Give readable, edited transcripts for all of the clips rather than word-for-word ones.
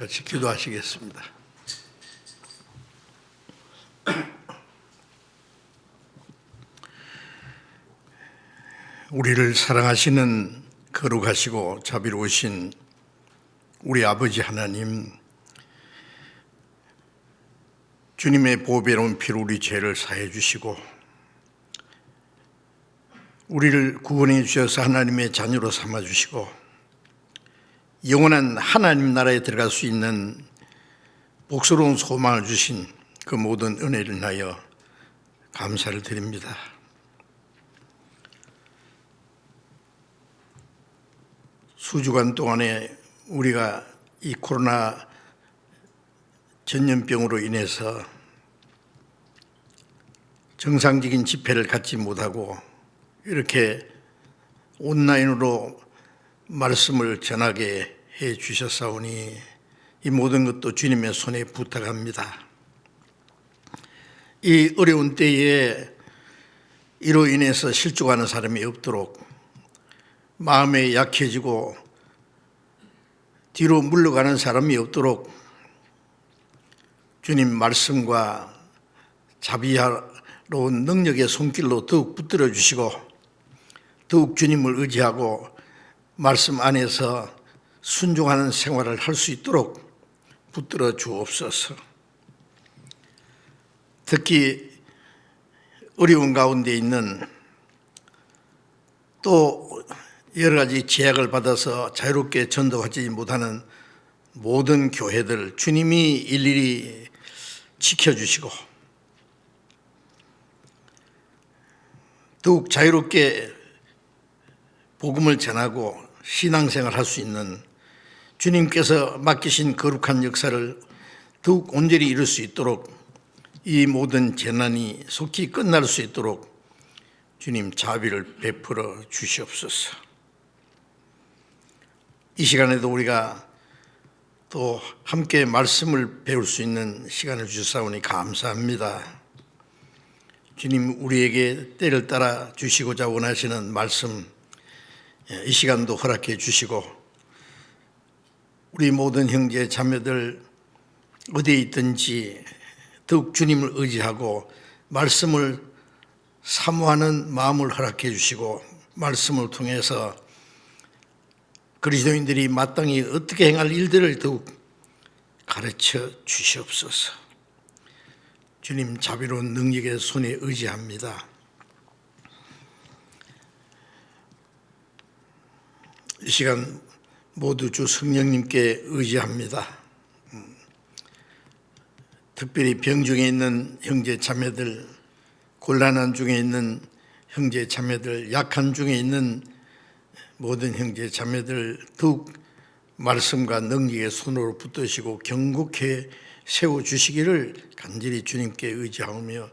같이 기도하시겠습니다. 우리를 사랑하시는 거룩하시고 자비로우신 우리 아버지 하나님, 주님의 보배로운 피로 우리 죄를 사해 주시고 우리를 구원해 주셔서 하나님의 자녀로 삼아 주시고 영원한 하나님 나라에 들어갈 수 있는 복스러운 소망을 주신 그 모든 은혜를 인하여 감사를 드립니다. 수주간 동안에 우리가 이 코로나 전염병으로 인해서 정상적인 집회를 갖지 못하고 이렇게 온라인으로 말씀을 전하게 해 주셨사오니 이 모든 것도 주님의 손에 부탁합니다. 이 어려운 때에 이로 인해서 실족하는 사람이 없도록, 마음에 약해지고 뒤로 물러가는 사람이 없도록 주님 말씀과 자비로운 능력의 손길로 더욱 붙들어 주시고 더욱 주님을 의지하고 말씀 안에서 순종하는 생활을 할 수 있도록 붙들어 주옵소서. 특히 어려운 가운데 있는, 또 여러 가지 제약을 받아서 자유롭게 전도하지 못하는 모든 교회들 주님이 일일이 지켜주시고 더욱 자유롭게 복음을 전하고 신앙생활을 할 수 있는 주님께서 맡기신 거룩한 역사를 더욱 온전히 이룰 수 있도록, 이 모든 재난이 속히 끝날 수 있도록 주님 자비를 베풀어 주시옵소서. 이 시간에도 우리가 또 함께 말씀을 배울 수 있는 시간을 주사오니 감사합니다. 주님, 우리에게 때를 따라 주시고자 원하시는 말씀 이 시간도 허락해 주시고, 우리 모든 형제 자매들 어디에 있든지 더욱 주님을 의지하고 말씀을 사모하는 마음을 허락해 주시고, 말씀을 통해서 그리스도인들이 마땅히 어떻게 행할 일들을 더욱 가르쳐 주시옵소서. 주님 자비로운 능력의 손에 의지합니다. 이 시간 모두 주 성령님께 의지합니다. 특별히 병 중에 있는 형제 자매들, 곤란한 중에 있는 형제 자매들, 약한 중에 있는 모든 형제 자매들 더욱 말씀과 능력의 손으로 붙드시고 경고케 세워주시기를 간절히 주님께 의지하며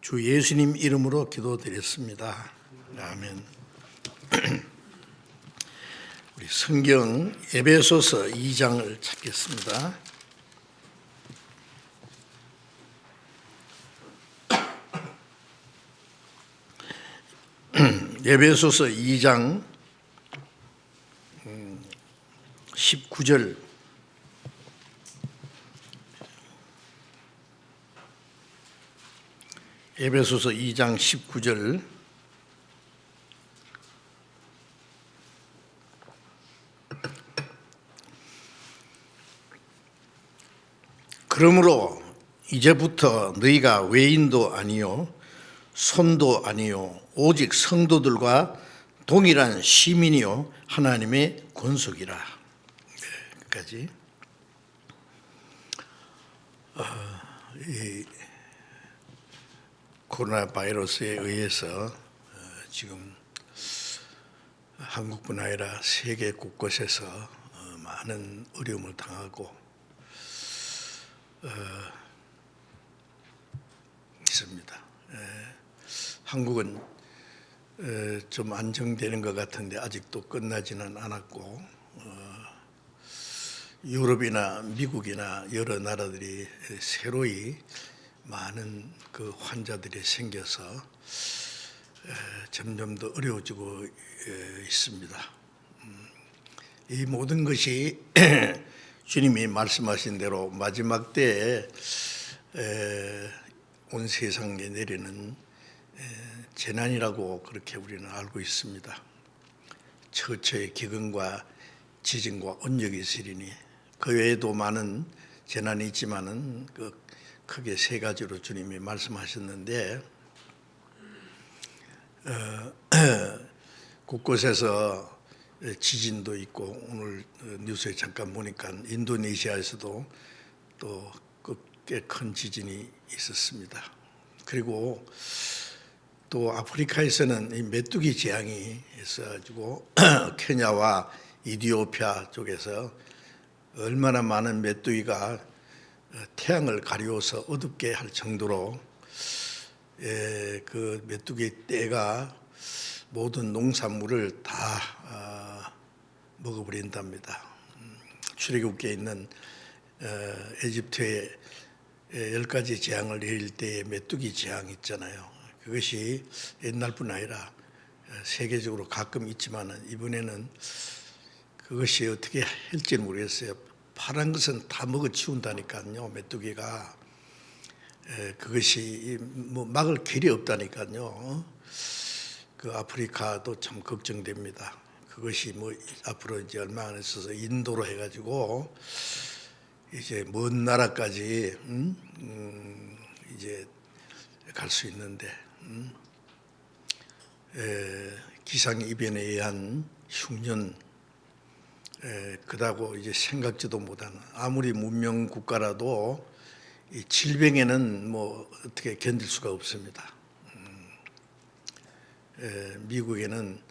주 예수님 이름으로 기도드렸습니다. 아멘. 우리 성경 에베소서 2장을 찾겠습니다. 에베소서 2장 19절, 에베소서 2장 19절. 그러므로 이제부터 너희가 외인도 아니요 손도 아니요 오직 성도들과 동일한 시민이요 하나님의 권속이라. 까지. 이 코로나 바이러스에 의해서 지금 한국뿐 아니라 세계 곳곳에서 많은 어려움을 당하고 있습니다. 한국은 좀 안정되는 것 같은데 아직도 끝나지는 않았고, 유럽이나 미국이나 여러 나라들이 새로이 많은 그 환자들이 생겨서 점점 더 어려워지고 있습니다. 이 모든 것이 주님이 말씀하신 대로 마지막 때에 온 세상에 내리는 재난이라고 그렇게 우리는 알고 있습니다. 처처의 기근과 지진과 온역이 있으리니 그 외에도 많은 재난이 있지만은 크게 세 가지로 주님이 말씀하셨는데 곳곳에서 지진도 있고 오늘 뉴스에 잠깐 보니까 인도네시아에서도 또 꽤 큰 지진이 있었습니다. 그리고 또 아프리카에서는 이 메뚜기 재앙이 있어가지고 케냐와 이디오피아 쪽에서 얼마나 많은 메뚜기가 태양을 가리워서 어둡게 할 정도로 그 메뚜기 떼가 모든 농산물을 다 먹어버린답니다. 출애굽기에 있는 에집트의 10가지 재앙을 내릴 때의 메뚜기 재앙 있잖아요. 그것이 옛날뿐 아니라 세계적으로 가끔 있지만 이번에는 그것이 어떻게 할지는 모르겠어요. 파란 것은 다 먹어치운다니까요. 메뚜기가 그것이 뭐 막을 길이 없다니까요. 그 아프리카도 참 걱정됩니다. 그것이 뭐 앞으로 이제 얼마 안 있어서 인도로 해가지고 이제 먼 나라까지 이제 갈 수 있는데 기상 이변에 의한 흉년 그다고 이제 생각지도 못하는 아무리 문명 국가라도 이 질병에는 뭐 어떻게 견딜 수가 없습니다. 미국에는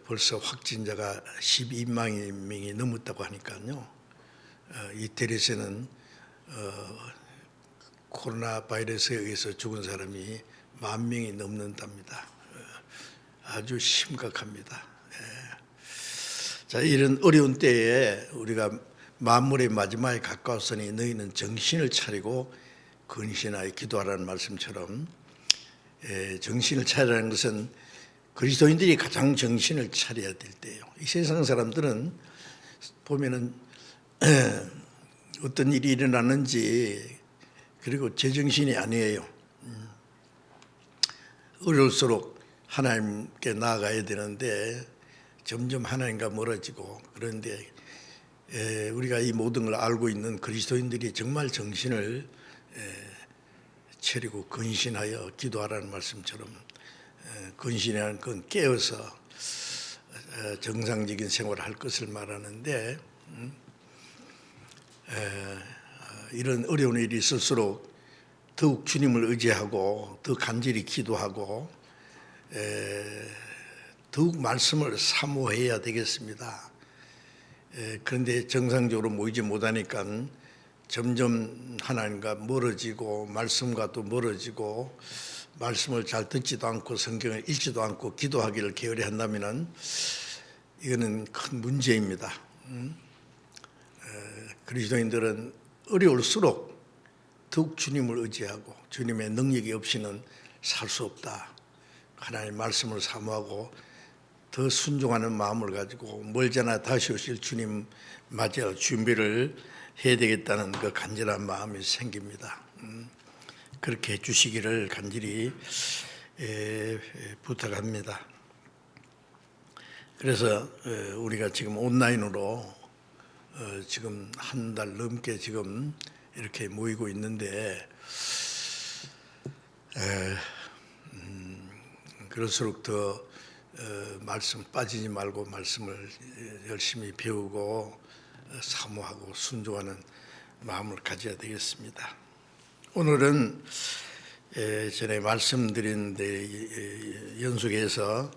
벌써 확진자가 12만 명이 넘었다고 하니까요. 이태리에서는 코로나 바이러스에 의해서 죽은 사람이 10,000명이 넘는답니다. 아주 심각합니다. 자, 이런 어려운 때에 우리가 만물의 마지막에 가까웠으니 너희는 정신을 차리고 근신하여 기도하라는 말씀처럼 정신을 차리라는 것은 그리스도인들이 가장 정신을 차려야 될 때예요. 이 세상 사람들은 보면은 어떤 일이 일어나는지 그리고 제정신이 아니에요. 어려울수록 하나님께 나아가야 되는데 점점 하나님과 멀어지고 그런데 우리가 이 모든 걸 알고 있는 그리스도인들이 정말 정신을 차리고 근신하여 기도하라는 말씀처럼 근신이라는 건 깨어서 정상적인 생활을 할 것을 말하는데 이런 어려운 일이 있을수록 더욱 주님을 의지하고 더 간절히 기도하고 더욱 말씀을 사모해야 되겠습니다. 그런데 정상적으로 모이지 못하니까 점점 하나님과 멀어지고 말씀과 또 멀어지고 말씀을 잘 듣지도 않고 성경을 읽지도 않고 기도하기를 게으리 한다면 이거는 큰 문제입니다. 그리스도인들은 어려울수록 더욱 주님을 의지하고 주님의 능력이 없이는 살 수 없다. 하나님의 말씀을 사모하고 더 순종하는 마음을 가지고 멀잖아 다시 오실 주님 맞이할 준비를 해야 되겠다는 그 간절한 마음이 생깁니다. 그렇게 해주시기를 간절히 부탁합니다. 그래서 우리가 지금 온라인으로 지금 한 달 넘게 지금 이렇게 모이고 있는데 그럴수록 더 말씀 빠지지 말고 말씀을 열심히 배우고 사모하고 순종하는 마음을 가져야 되겠습니다. 오늘은 전에 말씀드린 데 연속해서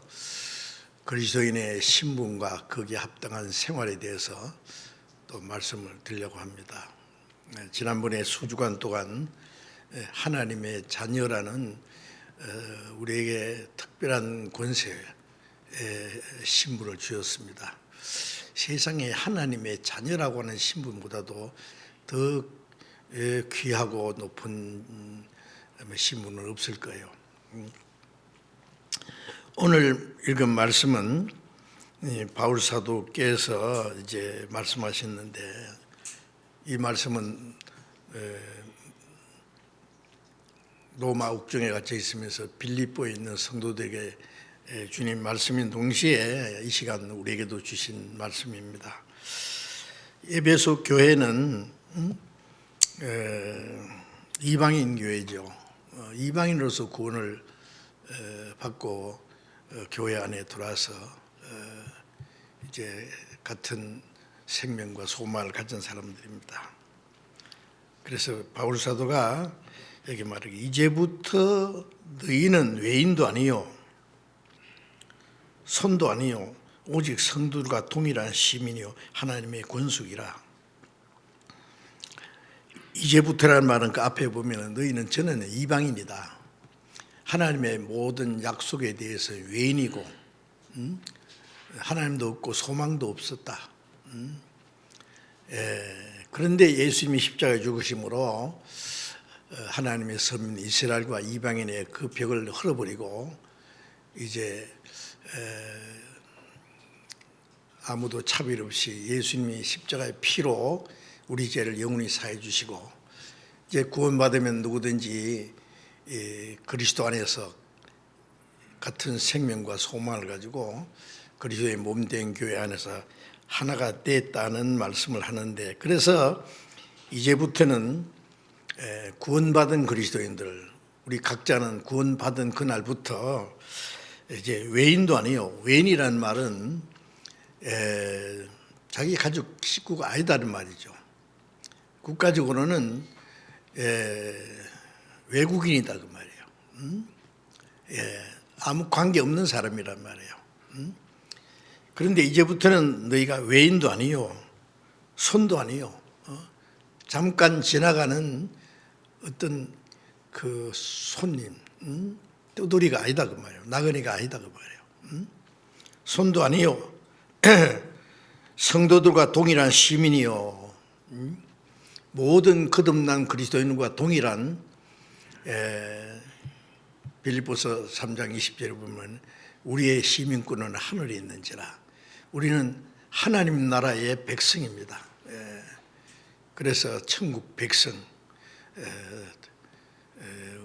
그리스도인의 신분과 거기에 합당한 생활에 대해서 또 말씀을 드리려고 합니다. 지난번에 수주간 동안 하나님의 자녀라는 우리에게 특별한 권세의 신분을 주었습니다. 세상에 하나님의 자녀라고 하는 신분보다도 더 귀하고 높은 신분은 없을 거예요. 오늘 읽은 말씀은 이 바울 사도께서 이제 말씀하셨는데, 이 말씀은 로마 옥중에 갇혀 있으면서 빌립보에 있는 성도들에게 주님 말씀인 동시에 이 시간 우리에게도 주신 말씀입니다. 에베소 교회는 이방인 교회죠. 이방인으로서 구원을 받고 교회 안에 들어와서 이제 같은 생명과 소망을 가진 사람들입니다. 그래서 바울 사도가 여기 말하기, 이제부터 너희는 외인도 아니요 손도 아니요 오직 성도들과 동일한 시민이요 하나님의 권속이라. 이제부터라는 말은 그 앞에 보면 너희는 저는 이방인이다. 하나님의 모든 약속에 대해서 외인이고 하나님도 없고 소망도 없었다. 그런데 예수님이 십자가에 죽으심으로 하나님의 서민 이스라엘과 이방인의 그 벽을 헐어버리고 이제 아무도 차별 없이 예수님이 십자가의 피로 우리 죄를 영원히 사해 주시고, 이제 구원받으면 누구든지 그리스도 안에서 같은 생명과 소망을 가지고 그리스도의 몸된 교회 안에서 하나가 됐다는 말씀을 하는데, 그래서 이제부터는 구원받은 그리스도인들, 우리 각자는 구원받은 그날부터 이제 외인도 아니요, 외인이라는 말은 자기 가족 식구가 아니다는 말이죠. 국가적으로는 외국인이다 그 말이에요. 아무 관계 없는 사람이란 말이에요. 그런데 이제부터는 너희가 외인도 아니요 손도 아니요 잠깐 지나가는 어떤 그 손님, 떠돌이가 아니다 그 말이에요. 나그네가 아니다 그 말이에요. 손도 아니요 성도들과 동일한 시민이요 모든 거듭난 그리스도인과 동일한, 빌립보서 3장 20절에 보면 우리의 시민권은 하늘에 있는지라. 우리는 하나님 나라의 백성입니다. 그래서 천국 백성,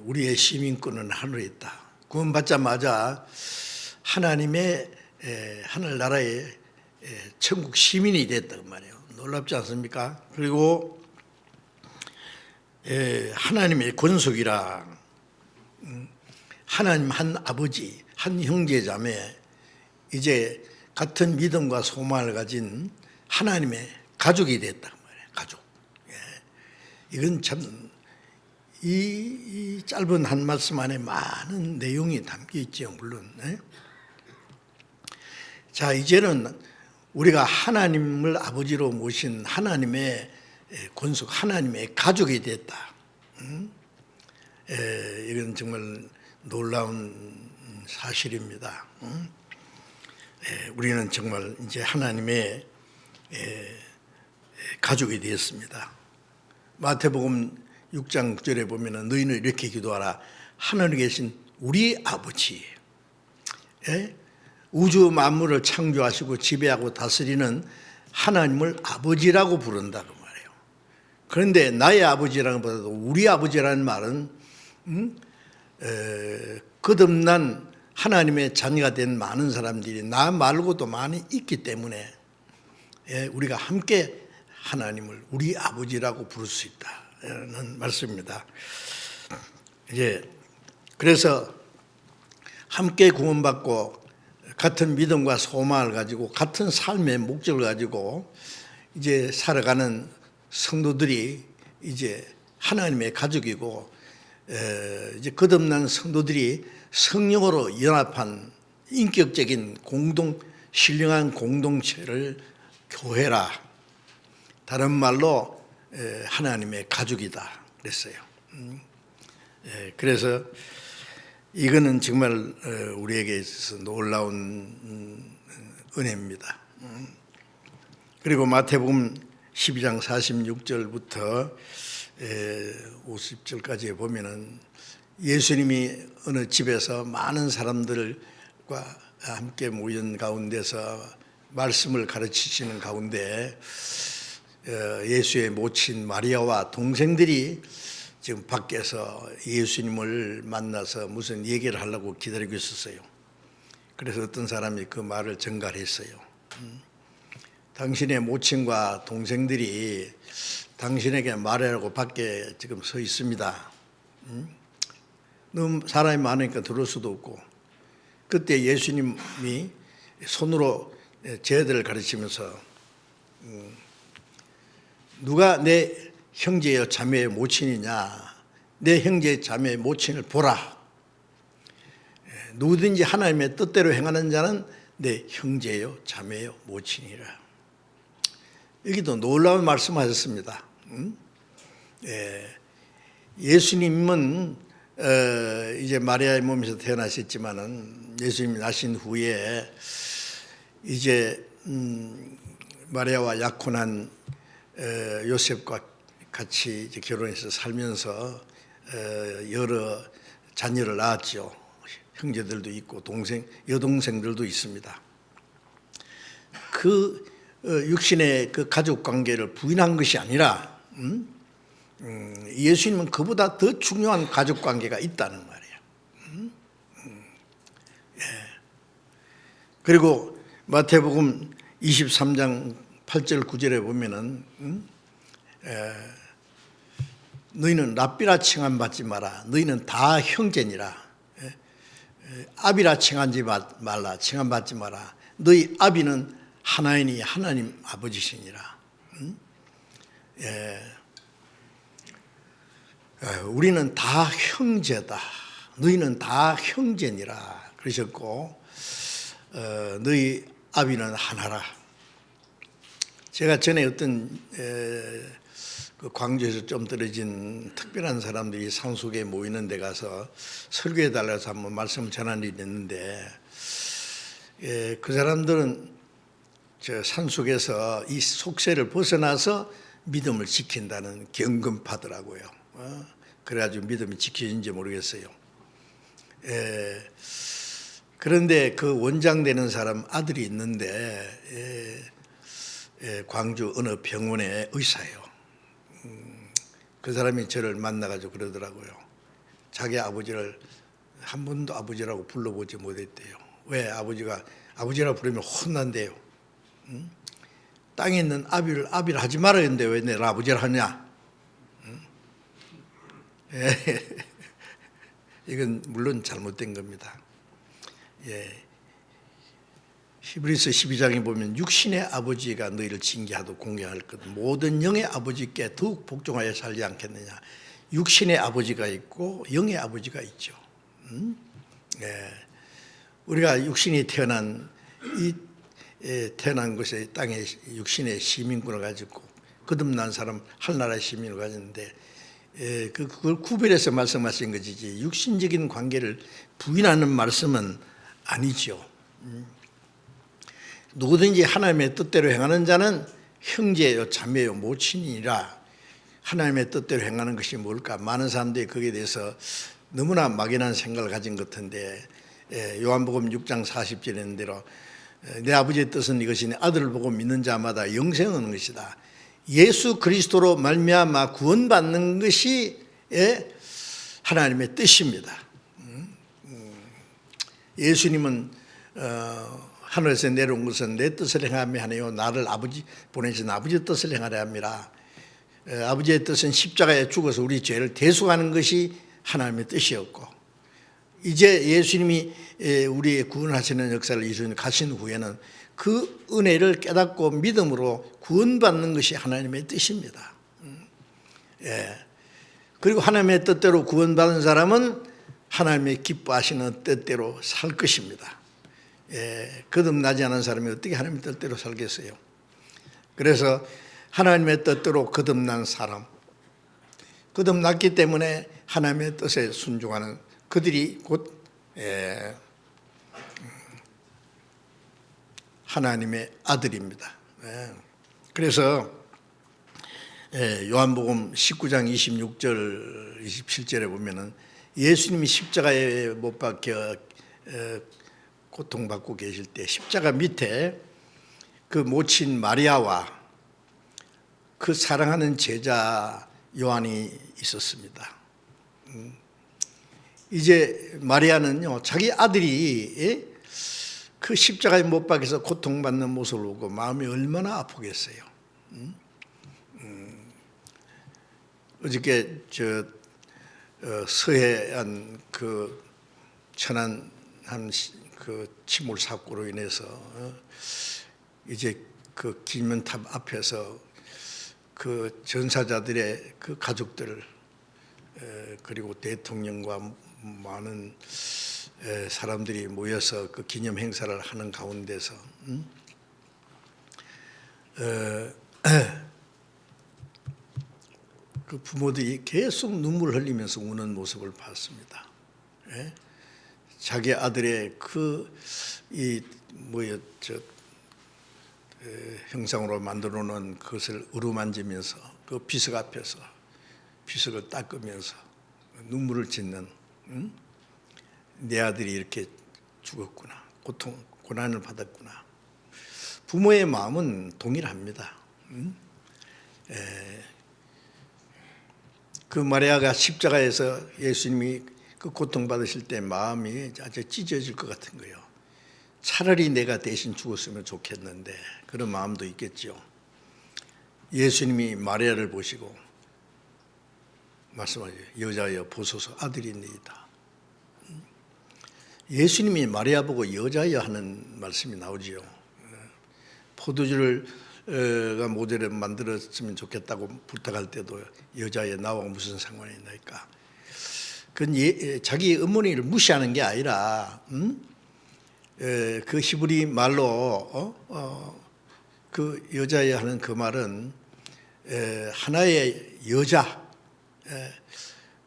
우리의 시민권은 하늘에 있다. 구원받자마자 하나님의 하늘나라의 천국 시민이 됐단 말이에요. 놀랍지 않습니까? 그리고 하나님의 권속이라, 하나님 한 아버지, 한 형제 자매, 이제 같은 믿음과 소망을 가진 하나님의 가족이 됐단 말이에요. 가족. 이건 참 이 짧은 한 말씀 안에 많은 내용이 담겨 있죠, 물론. 자, 이제는 우리가 하나님을 아버지로 모신 하나님의 권속, 하나님의 가족이 됐다. 이건 정말 놀라운 사실입니다. 우리는 정말 이제 하나님의 가족이 되었습니다. 마태복음 6장 9절에 보면 너희는 이렇게 기도하라. 하늘에 계신 우리 아버지, 우주 만물을 창조하시고 지배하고 다스리는 하나님을 아버지라고 부른다고 말해요. 그런데 나의 아버지라는 것보다도 우리 아버지라는 말은 거듭난 하나님의 자녀가 된 많은 사람들이 나 말고도 많이 있기 때문에 우리가 함께 하나님을 우리 아버지라고 부를 수 있다는 말씀입니다. 이제 그래서 함께 구원받고 같은 믿음과 소망을 가지고 같은 삶의 목적을 가지고 이제 살아가는 성도들이 이제 하나님의 가족이고, 이제 거듭난 성도들이 성령으로 연합한 인격적인 신령한 공동체를 교회라. 다른 말로 하나님의 가족이다 그랬어요. 그래서 이거는 정말 우리에게 있어서 놀라운 은혜입니다. 그리고 마태복음 12장 46절부터 50절까지 보면은 예수님이 어느 집에서 많은 사람들과 함께 모인 가운데서 말씀을 가르치시는 가운데 예수의 모친 마리아와 동생들이 지금 밖에서 예수님을 만나서 무슨 얘기를 하려고 기다리고 있었어요. 그래서 어떤 사람이 그 말을 전갈했어요. 당신의 모친과 동생들이 당신에게 말하라고 밖에 지금 서 있습니다. 너무 사람이 많으니까 들어올 수도 없고. 그때 예수님이 손으로 쟤들을 가르치면서 누가 내 형제여 자매의 모친이냐, 내 형제 자매의 모친을 보라. 누구든지 하나님의 뜻대로 행하는 자는 내 형제요 자매요 모친이라. 여기도 놀라운 말씀하셨습니다. 예수님은 이제 마리아의 몸에서 태어나셨지만은 예수님이 나신 후에 이제 마리아와 약혼한 요셉과 같이 이제 결혼해서 살면서 여러 자녀를 낳았죠. 형제들도 있고 여동생들도 있습니다. 그 육신의 그 가족 관계를 부인한 것이 아니라 예수님은 그보다 더 중요한 가족 관계가 있다는 말이에요. 그리고 마태복음 23장 8절 9절에 보면은 너희는 랍비라 칭함받지 마라. 너희는 다 형제니라. 아비라 칭하지 말라. 칭함받지 마라. 너희 아비는 하나이니 하나님 아버지시니라. 우리는 다 형제다. 너희는 다 형제니라 그러셨고 너희 아비는 하나라. 제가 전에 어떤 그 광주에서 좀 떨어진 특별한 사람들이 산속에 모이는 데 가서 설교해 달라서 한번 말씀을 전한 일이 있는데 그 사람들은 저 산속에서 이 속세를 벗어나서 믿음을 지킨다는 경금파더라고요. 그래가지고 믿음이 지켜진지 모르겠어요. 그런데 그 원장 되는 사람 아들이 있는데 광주 어느 병원의 의사예요. 그 사람이 저를 만나가지고 그러더라고요. 자기 아버지를 한 번도 아버지라고 불러보지 못했대요. 왜? 아버지가 아버지라고 부르면 혼난대요. 땅에 있는 아비를 하지 말아야 되는데 왜 내가 아버지를 하냐? 이건 물론 잘못된 겁니다. 히브리서 12장에 보면 육신의 아버지가 너희를 징계하도 공경할 것 모든 영의 아버지께 더욱 복종하여 살지 않겠느냐. 육신의 아버지가 있고 영의 아버지가 있죠. 우리가 육신이 태어난 것에 땅에 육신의 시민권을 가지고 거듭난 사람 한나라의 시민을 가졌는데 그걸 구별해서 말씀하신 것이지 육신적인 관계를 부인하는 말씀은 아니죠. 누구든지 하나님의 뜻대로 행하는 자는 형제요 자매요 모친이라. 하나님의 뜻대로 행하는 것이 뭘까? 많은 사람들이 거기에 대해서 너무나 막연한 생각을 가진 것 같은데 요한복음 6장 40절에 있는 대로 내 아버지의 뜻은 이것이니 아들을 보고 믿는 자마다 영생을 얻는 것이다. 예수 그리스도로 말미암아 구원받는 것이 하나님의 뜻입니다. 예수님은 하늘에서 내려온 것은 내 뜻을 행하며 하네요. 나를 아버지 보내신 아버지의 뜻을 행하려 함이라. 아버지의 뜻은 십자가에 죽어서 우리 죄를 대속하는 것이 하나님의 뜻이었고 이제 예수님이 우리의 구원하시는 역사를 이루는 가신 후에는 그 은혜를 깨닫고 믿음으로 구원받는 것이 하나님의 뜻입니다. 그리고 하나님의 뜻대로 구원받은 사람은 하나님의 기뻐하시는 뜻대로 살 것입니다. 거듭나지 않은 사람이 어떻게 하나님의 뜻대로 살겠어요? 그래서 하나님의 뜻대로 거듭난 사람, 거듭났기 때문에 하나님의 뜻에 순종하는 그들이 곧 하나님의 아들입니다. 그래서 요한복음 19장 26절 27절에 보면은 예수님이 십자가에 못 박혀 고통받고 계실 때 십자가 밑에 그 모친 마리아와 그 사랑하는 제자 요한이 있었습니다. 이제 마리아는요, 자기 아들이 그 십자가에 못 박혀서 고통받는 모습을 보고 마음이 얼마나 아프겠어요. 어저께 서해안 그 천안 그 침몰 사고로 인해서 이제 그 길면탑 앞에서 그 전사자들의 그 가족들 그리고 대통령과 많은 사람들이 모여서 그 기념 행사를 하는 가운데서 그 부모들이 계속 눈물을 흘리면서 우는 모습을 봤습니다. 자기 아들의 형상으로 만들어 놓은 그것을 어루만지면서 그 비석 앞에서 비석을 닦으면서 눈물을 짓는, 내 아들이 이렇게 죽었구나, 고난을 받았구나. 부모의 마음은 동일합니다. 그 마리아가 십자가에서 예수님이 그 고통받으실 때 마음이 아주 찢어질 것 같은 거예요. 차라리 내가 대신 죽었으면 좋겠는데, 그런 마음도 있겠죠. 예수님이 마리아를 보시고 말씀하죠. 여자여 보소서 아들이니이다. 예수님이 마리아 보고 여자여 하는 말씀이 나오지요. 포도주가 모델을 만들었으면 좋겠다고 부탁할 때도 여자여 나와 무슨 상관이 있나이까. 그건 자기 어머니를 무시하는 게 아니라 그 히브리 말로 그 여자여 하는 그 말은 하나의 여자,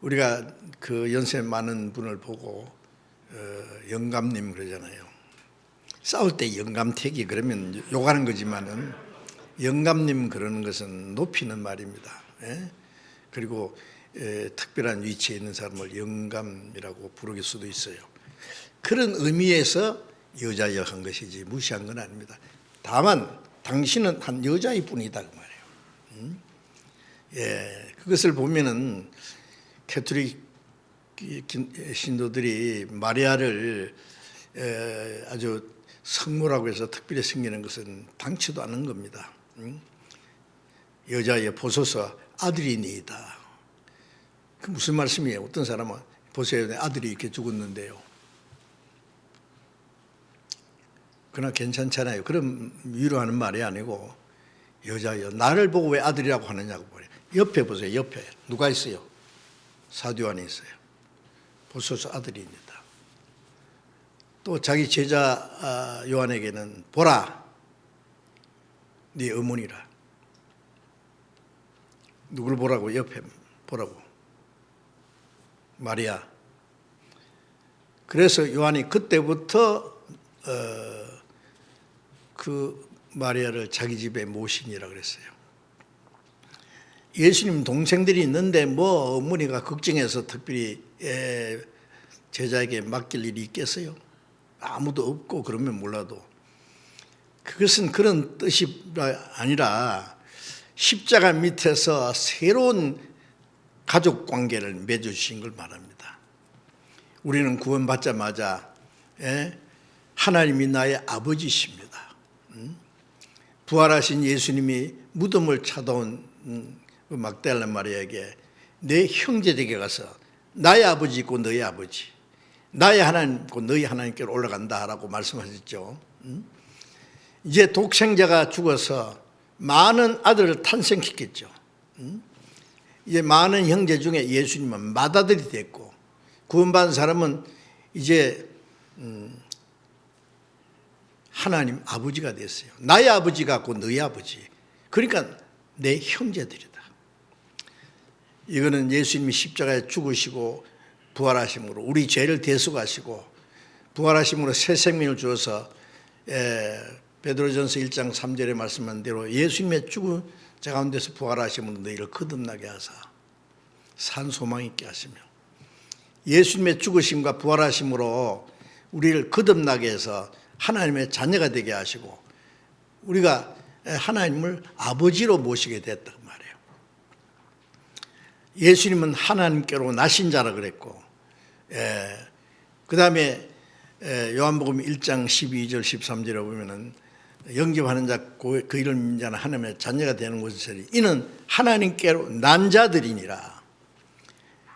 우리가 그 연세 많은 분을 보고 영감님 그러잖아요. 싸울 때 영감태기 그러면 욕하는 거지만은 영감님 그러는 것은 높이는 말입니다. 그리고 특별한 위치에 있는 사람을 영감이라고 부르길 수도 있어요. 그런 의미에서 여자여 한 것이지 무시한 건 아닙니다. 다만 당신은 한 여자일 뿐이다 그 말이에요. 그것을 보면은 캐톨릭 신도들이 마리아를 아주 성모라고 해서 특별히 섬기는 것은 당치도 않은 겁니다. 여자여 보소서 아들이니이다. 그 무슨 말씀이에요? 어떤 사람은 보세요, 내 아들이 이렇게 죽었는데요. 그러나 괜찮잖아요. 그럼 위로하는 말이 아니고 여자여 나를 보고 왜 아들이라고 하느냐고 보래요. 옆에 보세요. 옆에 누가 있어요? 사도 요한이 있어요. 보소서 아들입니다. 또 자기 제자 요한에게는 보라 네 어머니라. 누굴 보라고? 옆에 보라고. 마리아. 그래서 요한이 그때부터 그 마리아를 자기 집에 모시니라 그랬어요. 예수님 동생들이 있는데 뭐 어머니가 걱정해서 특별히 제자에게 맡길 일이 있겠어요? 아무도 없고 그러면 몰라도 그것은 그런 뜻이 아니라 십자가 밑에서 새로운 가족 관계를 맺어주신 걸 말합니다. 우리는 구원받자마자 하나님이 나의 아버지십니다. 부활하신 예수님이 무덤을 찾아온 막달라 마리아에게 내 형제에게 가서 나의 아버지 있고 너의 아버지, 나의 하나님 있고 너의 하나님께로 올라간다라고 말씀하셨죠. 이제 독생자가 죽어서 많은 아들을 탄생시켰죠. 이제 많은 형제 중에 예수님은 맏아들이 됐고 구원받은 사람은 이제 하나님 아버지가 됐어요. 나의 아버지 같고 너의 아버지. 그러니까 내 형제들이다. 이거는 예수님이 십자가에 죽으시고 부활하심으로 우리 죄를 대속하시고 부활하심으로 새 생명을 주어서 베드로전서 1장 3절에 말씀한 대로 예수님의 죽은 자 가운데서 부활하심으로 너희를 거듭나게 하사 산 소망 있게 하시며 예수님의 죽으심과 부활하심으로 우리를 거듭나게 해서 하나님의 자녀가 되게 하시고 우리가 하나님을 아버지로 모시게 됐단 말이에요. 예수님은 하나님께로 나신 자라 그랬고, 그 다음에 요한복음 1장 12절 13절에 보면은 영접하는 자 그 이를 믿는 자는 하나님의 자녀가 되는 것이라. 이는 하나님께로 난 자들이니라.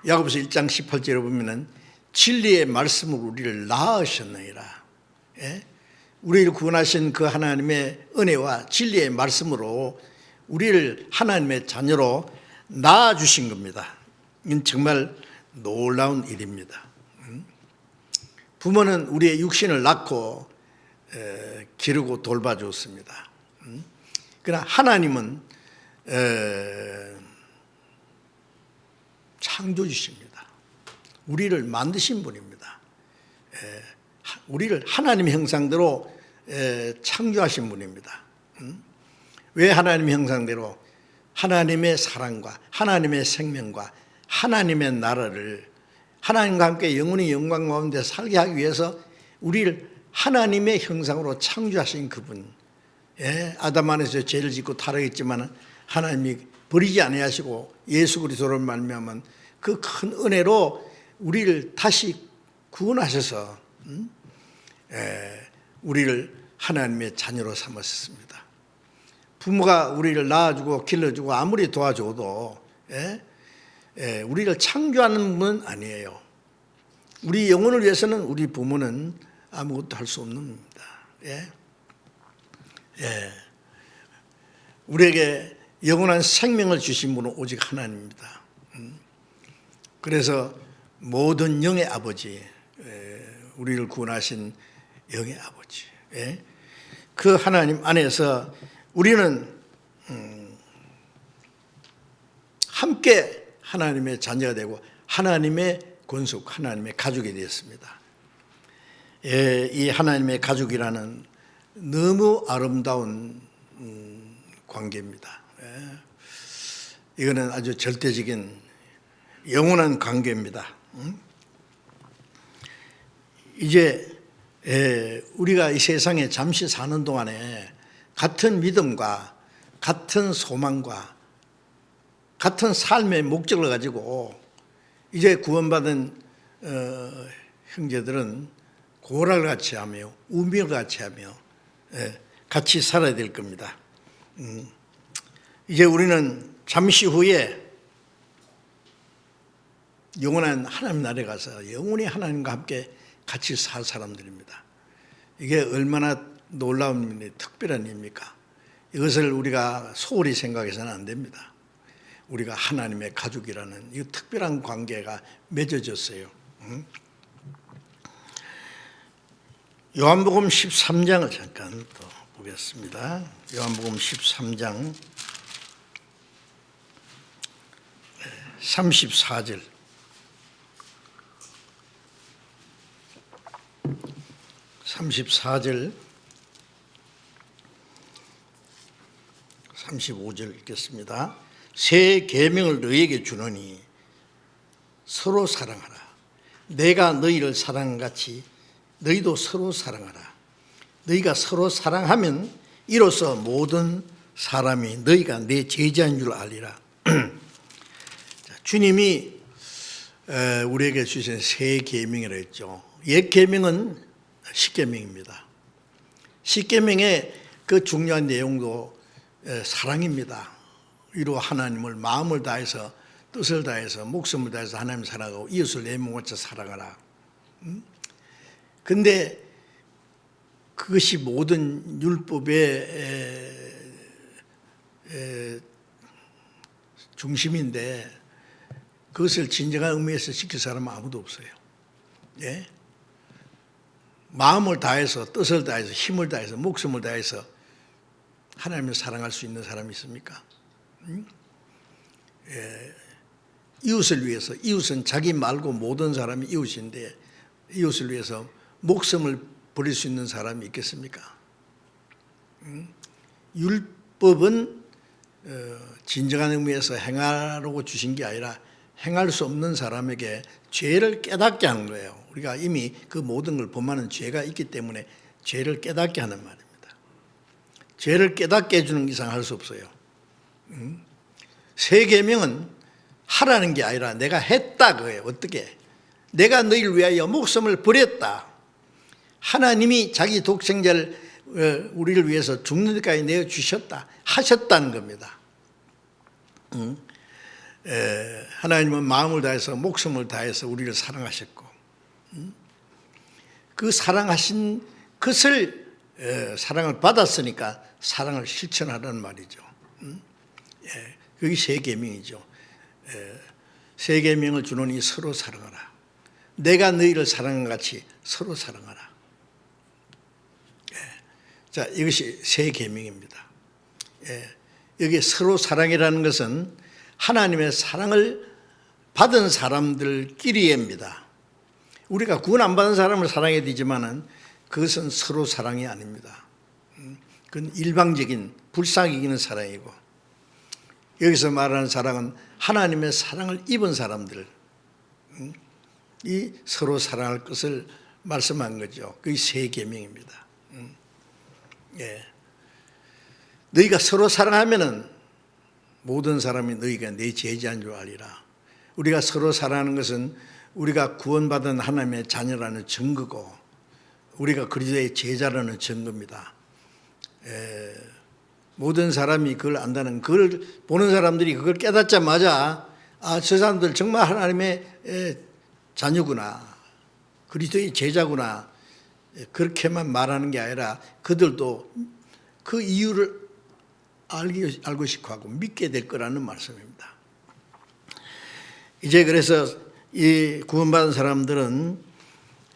야고보서 1장 18절에 보면은 진리의 말씀으로 우리를 낳으셨느니라. 우리를 구원하신 그 하나님의 은혜와 진리의 말씀으로 우리를 하나님의 자녀로 낳아주신 겁니다. 이건 정말 놀라운 일입니다. 부모는 우리의 육신을 낳고 기르고 돌봐주었습니다. 그러나 하나님은 창조주십니다. 우리를 만드신 분입니다. 우리를 하나님의 형상대로 창조하신 분입니다. 왜 하나님의 형상대로? 하나님의 사랑과 하나님의 생명과 하나님의 나라를 하나님과 함께 영원히 영광 가운데 살게 하기 위해서 우리를 하나님의 형상으로 창조하신 그분. 아담 안에서 죄를 짓고 타락했지만 하나님이 버리지 아니하시고 예수 그리스도로 말미암은 그 큰 은혜로 우리를 다시 구원하셔서 우리를 하나님의 자녀로 삼으셨습니다. 부모가 우리를 낳아주고 길러주고 아무리 도와줘도 우리를 창조하는 분은 아니에요. 우리 영혼을 위해서는 우리 부모는 아무것도 할 수 없는 겁니다. 우리에게 영원한 생명을 주신 분은 오직 하나님입니다. 그래서 모든 영의 아버지, 우리를 구원하신 영의 아버지, 그 하나님 안에서 우리는 함께 하나님의 자녀가 되고 하나님의 권속, 하나님의 가족이 되었습니다. 이 하나님의 가족이라는 너무 아름다운 관계입니다. 이거는 아주 절대적인 영원한 관계입니다. 이제 우리가 이 세상에 잠시 사는 동안에 같은 믿음과 같은 소망과 같은 삶의 목적을 가지고 이제 구원받은 형제들은 고락을 같이 하며 우밀을 같이 하며 같이 살아야 될 겁니다. 이제 우리는 잠시 후에 영원한 하나님 나라에 가서 영원히 하나님과 함께 같이 살 사람들입니다. 이게 얼마나 놀라운 일이 특별한 일입니까? 이것을 우리가 소홀히 생각해서는 안 됩니다. 우리가 하나님의 가족이라는 이 특별한 관계가 맺어졌어요. 요한복음 13장을 잠깐 또 보겠습니다. 요한복음 13장 34절. 34절 35절 읽겠습니다. 새 계명을 너희에게 주노니 서로 사랑하라. 내가 너희를 사랑한 같이 너희도 서로 사랑하라. 너희가 서로 사랑하면 이로써 모든 사람이 너희가 내 제자인 줄 알리라. 주님이 우리에게 주신 새 계명이라 했죠. 옛 계명은 십계명입니다. 십계명의 그 중요한 내용도 사랑입니다. 이로 하나님을 마음을 다해서 뜻을 다해서 목숨을 다해서 하나님을 사랑하고 이웃을 내 몸같이 사랑하라. 근데 그것이 모든 율법의 중심인데 그것을 진정한 의미에서 지킬 사람은 아무도 없어요. 예? 마음을 다해서 뜻을 다해서 힘을 다해서 목숨을 다해서 하나님을 사랑할 수 있는 사람이 있습니까? 이웃을 위해서, 이웃은 자기 말고 모든 사람이 이웃인데 이웃을 위해서 목숨을 버릴 수 있는 사람이 있겠습니까? 율법은 진정한 의미에서 행하라고 주신 게 아니라 행할 수 없는 사람에게 죄를 깨닫게 하는 거예요. 우리가 이미 그 모든 걸 범하는 죄가 있기 때문에 죄를 깨닫게 하는 말입니다. 죄를 깨닫게 해주는 이상 할 수 없어요. 세 계명은 하라는 게 아니라 내가 했다 그거예요. 어떻게? 내가 너희를 위하여 목숨을 버렸다. 하나님이 자기 독생자를 우리를 위해서 죽는 데까지 내어주셨다. 하셨다는 겁니다. 하나님은 마음을 다해서 목숨을 다해서 우리를 사랑하셨고 그 사랑하신 것을 사랑을 받았으니까 사랑을 실천하라는 말이죠. 그게 세 계명이죠. 세 계명을 주노니 서로 사랑하라. 내가 너희를 사랑한 같이 서로 사랑하라. 자, 이것이 세 계명입니다. 여기 서로 사랑이라는 것은 하나님의 사랑을 받은 사람들끼리입니다. 우리가 구원 안 받은 사람을 사랑해야 되지만은 그것은 서로 사랑이 아닙니다. 그건 일방적인 불쌍히 여기는 사랑이고, 여기서 말하는 사랑은 하나님의 사랑을 입은 사람들, 이 서로 사랑할 것을 말씀한 거죠. 그게 세 계명입니다. 너희가 서로 사랑하면은 모든 사람이 너희가 내 제자인 줄 알리라. 우리가 서로 사랑하는 것은 우리가 구원받은 하나님의 자녀라는 증거고, 우리가 그리스도의 제자라는 증거입니다. 모든 사람이 그걸 안다는, 그걸 보는 사람들이 그걸 깨닫자마자 저 사람들 정말 하나님의 자녀구나, 그리스도의 제자구나, 그렇게만 말하는 게 아니라 그들도 그 이유를 알고 싶고 하고 믿게 될 거라는 말씀입니다. 이제 그래서 이 구원받은 사람들은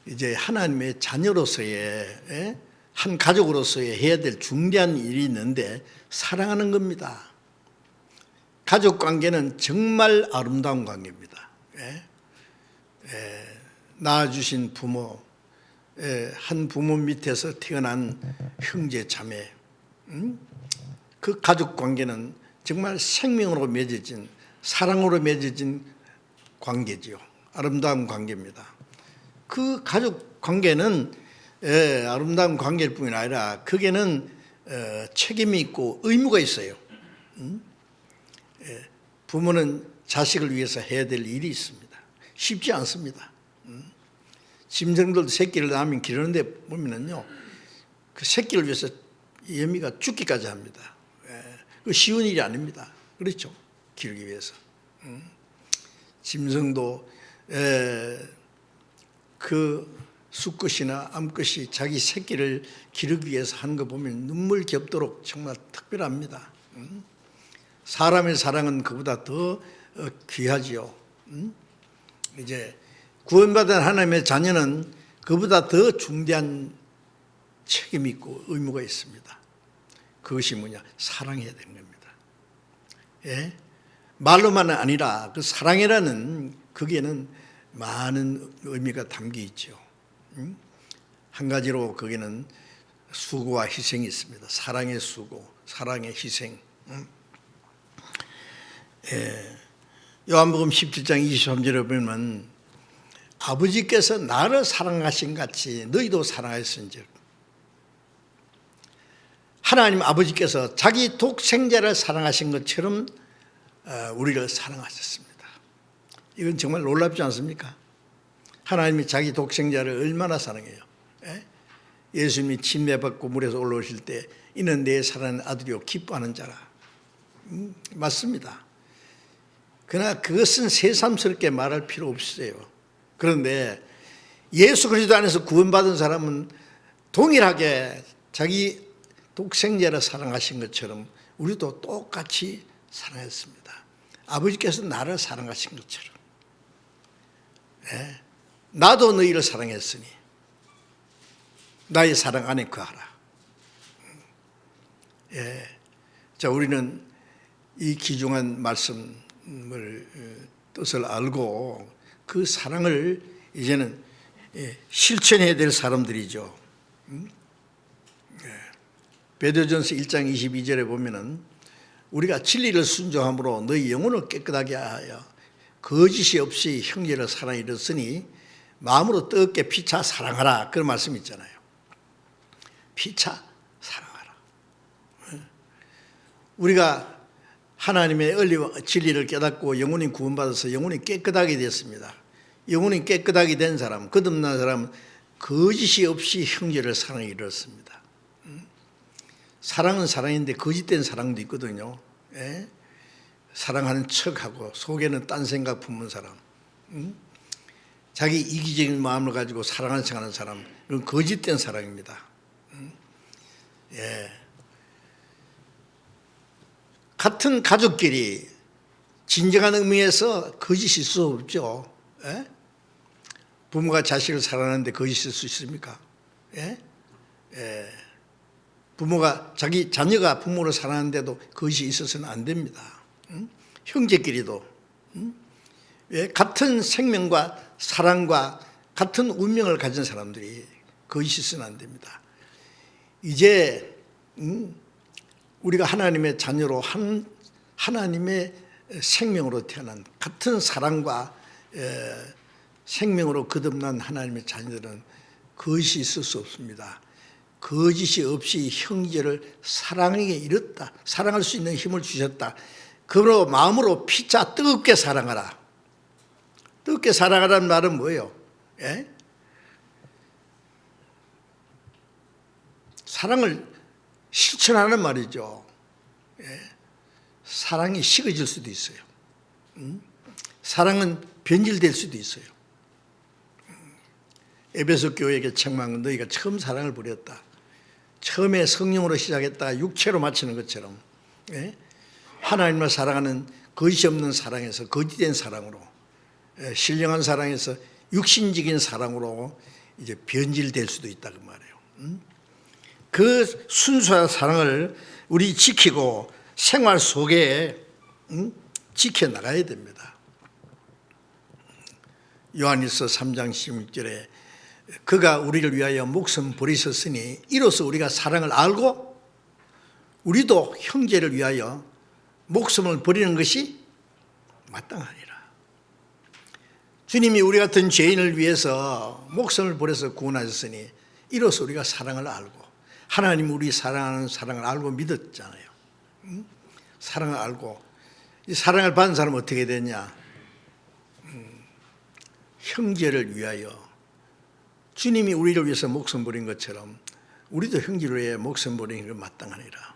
이제 하나님의 자녀로서의, 한 가족으로서의 해야 될 중대한 일이 있는데 사랑하는 겁니다. 가족 관계는 정말 아름다운 관계입니다. 낳아주신 부모, 한 부모 밑에서 태어난 형제 자매, 그 가족 관계는 정말 생명으로 맺어진, 사랑으로 맺어진 관계지요. 아름다운 관계입니다. 그 가족 관계는 아름다운 관계일 뿐이 아니라 거기에는 책임이 있고 의무가 있어요. 부모는 자식을 위해서 해야 될 일이 있습니다. 쉽지 않습니다. 짐승들도 새끼를 낳으면 기르는데 보면은요, 그 새끼를 위해서 예미가 죽기까지 합니다. 그 쉬운 일이 아닙니다. 그렇죠? 기르기 위해서. 짐승도 그 수컷이나 암컷이 자기 새끼를 기르기 위해서 하는 거 보면 눈물 겹도록 정말 특별합니다. 사람의 사랑은 그보다 더 귀하지요. 이제 구원받은 하나님의 자녀는 그보다 더 중대한 책임이 있고 의무가 있습니다. 그것이 뭐냐? 사랑해야 되는 겁니다. 말로만은 아니라 그 사랑이라는 거기에는 많은 의미가 담겨 있죠. 한 가지로 거기는 수고와 희생이 있습니다. 사랑의 수고, 사랑의 희생. 요한복음 17장 23절에 보면 아버지께서 나를 사랑하신 같이 너희도 사랑하였은즉, 하나님 아버지께서 자기 독생자를 사랑하신 것처럼 우리를 사랑하셨습니다. 이건 정말 놀랍지 않습니까? 하나님이 자기 독생자를 얼마나 사랑해요. 예수님이 침례받고 물에서 올라오실 때 이는 내 사랑하는 아들이요 기뻐하는 자라. 맞습니다. 그러나 그것은 새삼스럽게 말할 필요 없어요. 그런데 예수 그리스도 안에서 구원받은 사람은 동일하게 자기 독생자를 사랑하신 것처럼 우리도 똑같이 사랑했습니다. 아버지께서 나를 사랑하신 것처럼. 나도 너희를 사랑했으니 나의 사랑 안에 거하라. 자, 우리는 이 귀중한 말씀을 뜻을 알고 그 사랑을 이제는 실천해야 될 사람들이죠. 베드로전서 1장 22절에 보면은 우리가 진리를 순종함으로 너희 영혼을 깨끗하게 하여 거짓이 없이 형제를 사랑에 이르렀으니 마음으로 뜨겁게 피차 사랑하라, 그런 말씀이 있잖아요. 피차 사랑하라. 우리가 하나님의 진리를 깨닫고 영혼이 구원받아서 영혼이 깨끗하게 됐습니다. 영혼이 깨끗하게 된 사람, 거듭난 사람은 거짓이 없이 형제를 사랑에 이르렀습니다. 사랑은 사랑인데 거짓된 사랑도 있거든요. 예? 사랑하는 척하고 속에는 딴 생각 품는 사람, 자기 이기적인 마음을 가지고 사랑하는 척하는 사람, 이건 거짓된 사랑입니다. 예. 같은 가족끼리 진정한 의미에서 거짓이 있을 수 없죠. 예? 부모가 자식을 사랑하는데 거짓일 수 있습니까? 예? 예. 부모가 자기 자녀가 부모를 사랑하는데도 거짓이 있어서는 안 됩니다. 형제끼리도 예? 같은 생명과 사랑과 같은 운명을 가진 사람들이 거짓이 있어서는 안 됩니다. 이제 우리가 하나님의 자녀로 하나님의 생명으로 태어난 같은 사랑과 생명으로 거듭난 하나님의 자녀들은 거짓이 있을 수 없습니다. 거짓이 없이 형제를 사랑에 이뤘다. 사랑할 수 있는 힘을 주셨다. 그러므로 마음으로 피차 뜨겁게 사랑하라. 뜨겁게 사랑하라는 말은 뭐예요? 예? 사랑을 실천하는 말이죠. 예. 사랑이 식어질 수도 있어요. 사랑은 변질될 수도 있어요. 에베소 교회에게 책망은 너희가 처음 사랑을 버렸다. 처음에 성령으로 시작했다가 육체로 마치는 것처럼 예? 하나님을 사랑하는 거짓이 없는 사랑에서 거짓된 사랑으로 신령한 사랑에서 육신적인 사랑으로 이제 변질될 수도 있다 그 말이에요. 그 순수한 사랑을 우리 지키고 생활 속에 지켜나가야 됩니다. 요한일서 3장 16절에 그가 우리를 위하여 목숨 버리셨으니 이로써 우리가 사랑을 알고 우리도 형제를 위하여 목숨을 버리는 것이 마땅하니라. 주님이 우리 같은 죄인을 위해서 목숨을 버려서 구원하셨으니 이로써 우리가 사랑을 알고 하나님 우리 사랑하는 사랑을 알고 믿었잖아요. 사랑을 알고 이 사랑을 받은 사람은 어떻게 되냐? 형제를 위하여 주님이 우리를 위해서 목숨 버린 것처럼 우리도 형제를 위해 목숨 버리는 걸 마땅하니라.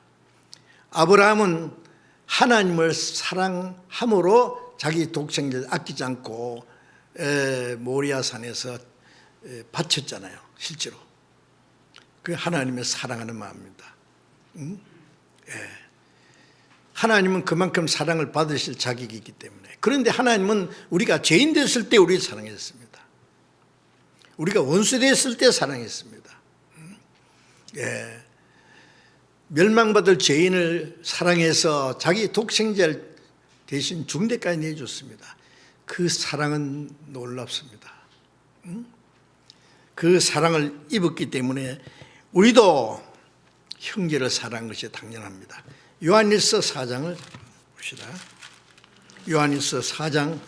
아브라함은 하나님을 사랑함으로 자기 독생자를 아끼지 않고 모리아 산에서 바쳤잖아요. 실제로. 그게 하나님의 사랑하는 마음입니다. 하나님은 그만큼 사랑을 받으실 자격이 있기 때문에. 그런데 하나님은 우리가 죄인 됐을 때 우리를 사랑했습니다. 우리가 원수 됐을 때 사랑했습니다. 예. 멸망받을 죄인을 사랑해서 자기 독생자를 대신 중대까지 내줬습니다. 그 사랑은 놀랍습니다. 그 사랑을 입었기 때문에 우리도 형제를 사랑하는 것이 당연합니다. 요한일서 4장을 봅시다. 요한일서 4장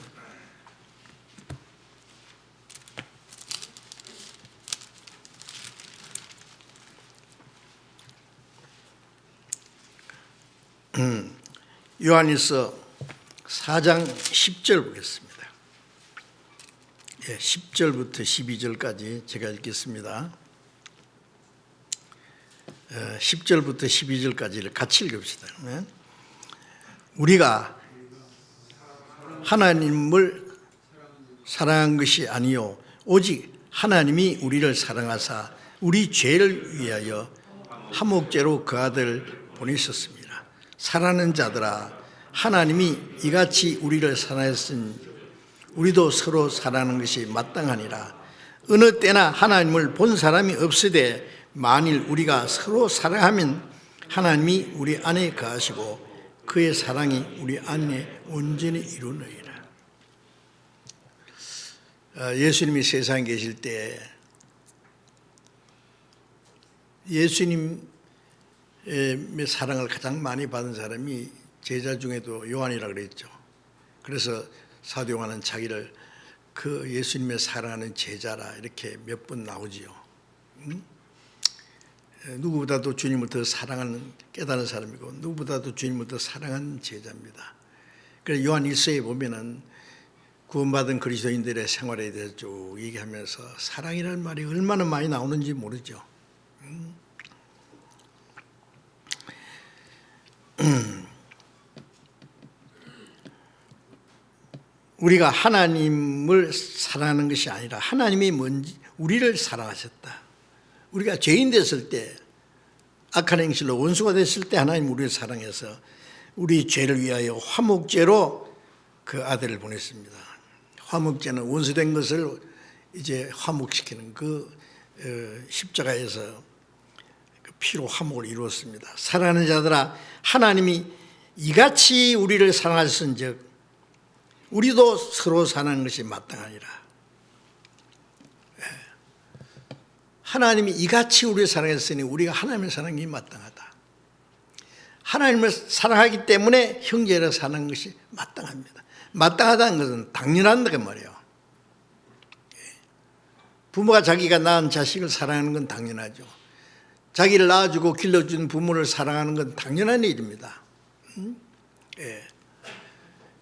10절 보겠습니다. 10절부터 12절까지 제가 읽겠습니다. 10절부터 12절까지를 같이 읽읍시다. 우리가 하나님을 사랑한 것이 아니요 오직 하나님이 우리를 사랑하사 우리 죄를 위하여 한 목재로 그 아들 보내셨습니다. 사랑하는 자들아 하나님이 이같이 우리를 사랑하였으니 우리도 서로 사랑하는 것이 마땅하니라. 어느 때나 하나님을 본 사람이 없으되 만일 우리가 서로 사랑하면 하나님이 우리 안에 거하시고 그의 사랑이 우리 안에 온전히 이루느니라. 예수님이 세상에 계실 때 예수님의 사랑을 가장 많이 받은 사람이 제자 중에도 요한이라고 그랬죠. 그래서 사도 요한은 자기를 그 예수님의 사랑하는 제자라 이렇게 몇 번 나오지요. 누구보다도 주님을 더 사랑하는 깨달은 사람이고 누구보다도 주님을 더 사랑하는 제자입니다. 그래서 요한 1서에 보면은 구원받은 그리스도인들의 생활에 대해서 쭉 얘기하면서 사랑이라는 말이 얼마나 많이 나오는지 모르죠. 우리가 하나님을 사랑하는 것이 아니라 하나님이 뭔지 우리를 사랑하셨다. 우리가 죄인 됐을 때, 악한 행실로 원수가 됐을 때 하나님 우리를 사랑해서 우리 죄를 위하여 화목제로 그 아들을 보냈습니다. 화목제는 원수된 것을 이제 화목시키는 그 십자가에서 그 피로 화목을 이루었습니다. 사랑하는 자들아, 하나님이 이같이 우리를 사랑하셨은즉 우리도 서로 사랑하는 것이 마땅하니라. 하나님이 이같이 우리를 사랑했으니 우리가 하나님을 사랑하는 게 마땅하다. 하나님을 사랑하기 때문에 형제를 사랑하는 것이 마땅합니다. 마땅하다는 것은 당연하다는 말이에요. 부모가 자기가 낳은 자식을 사랑하는 건 당연하죠. 자기를 낳아주고 길러준 부모를 사랑하는 건 당연한 일입니다.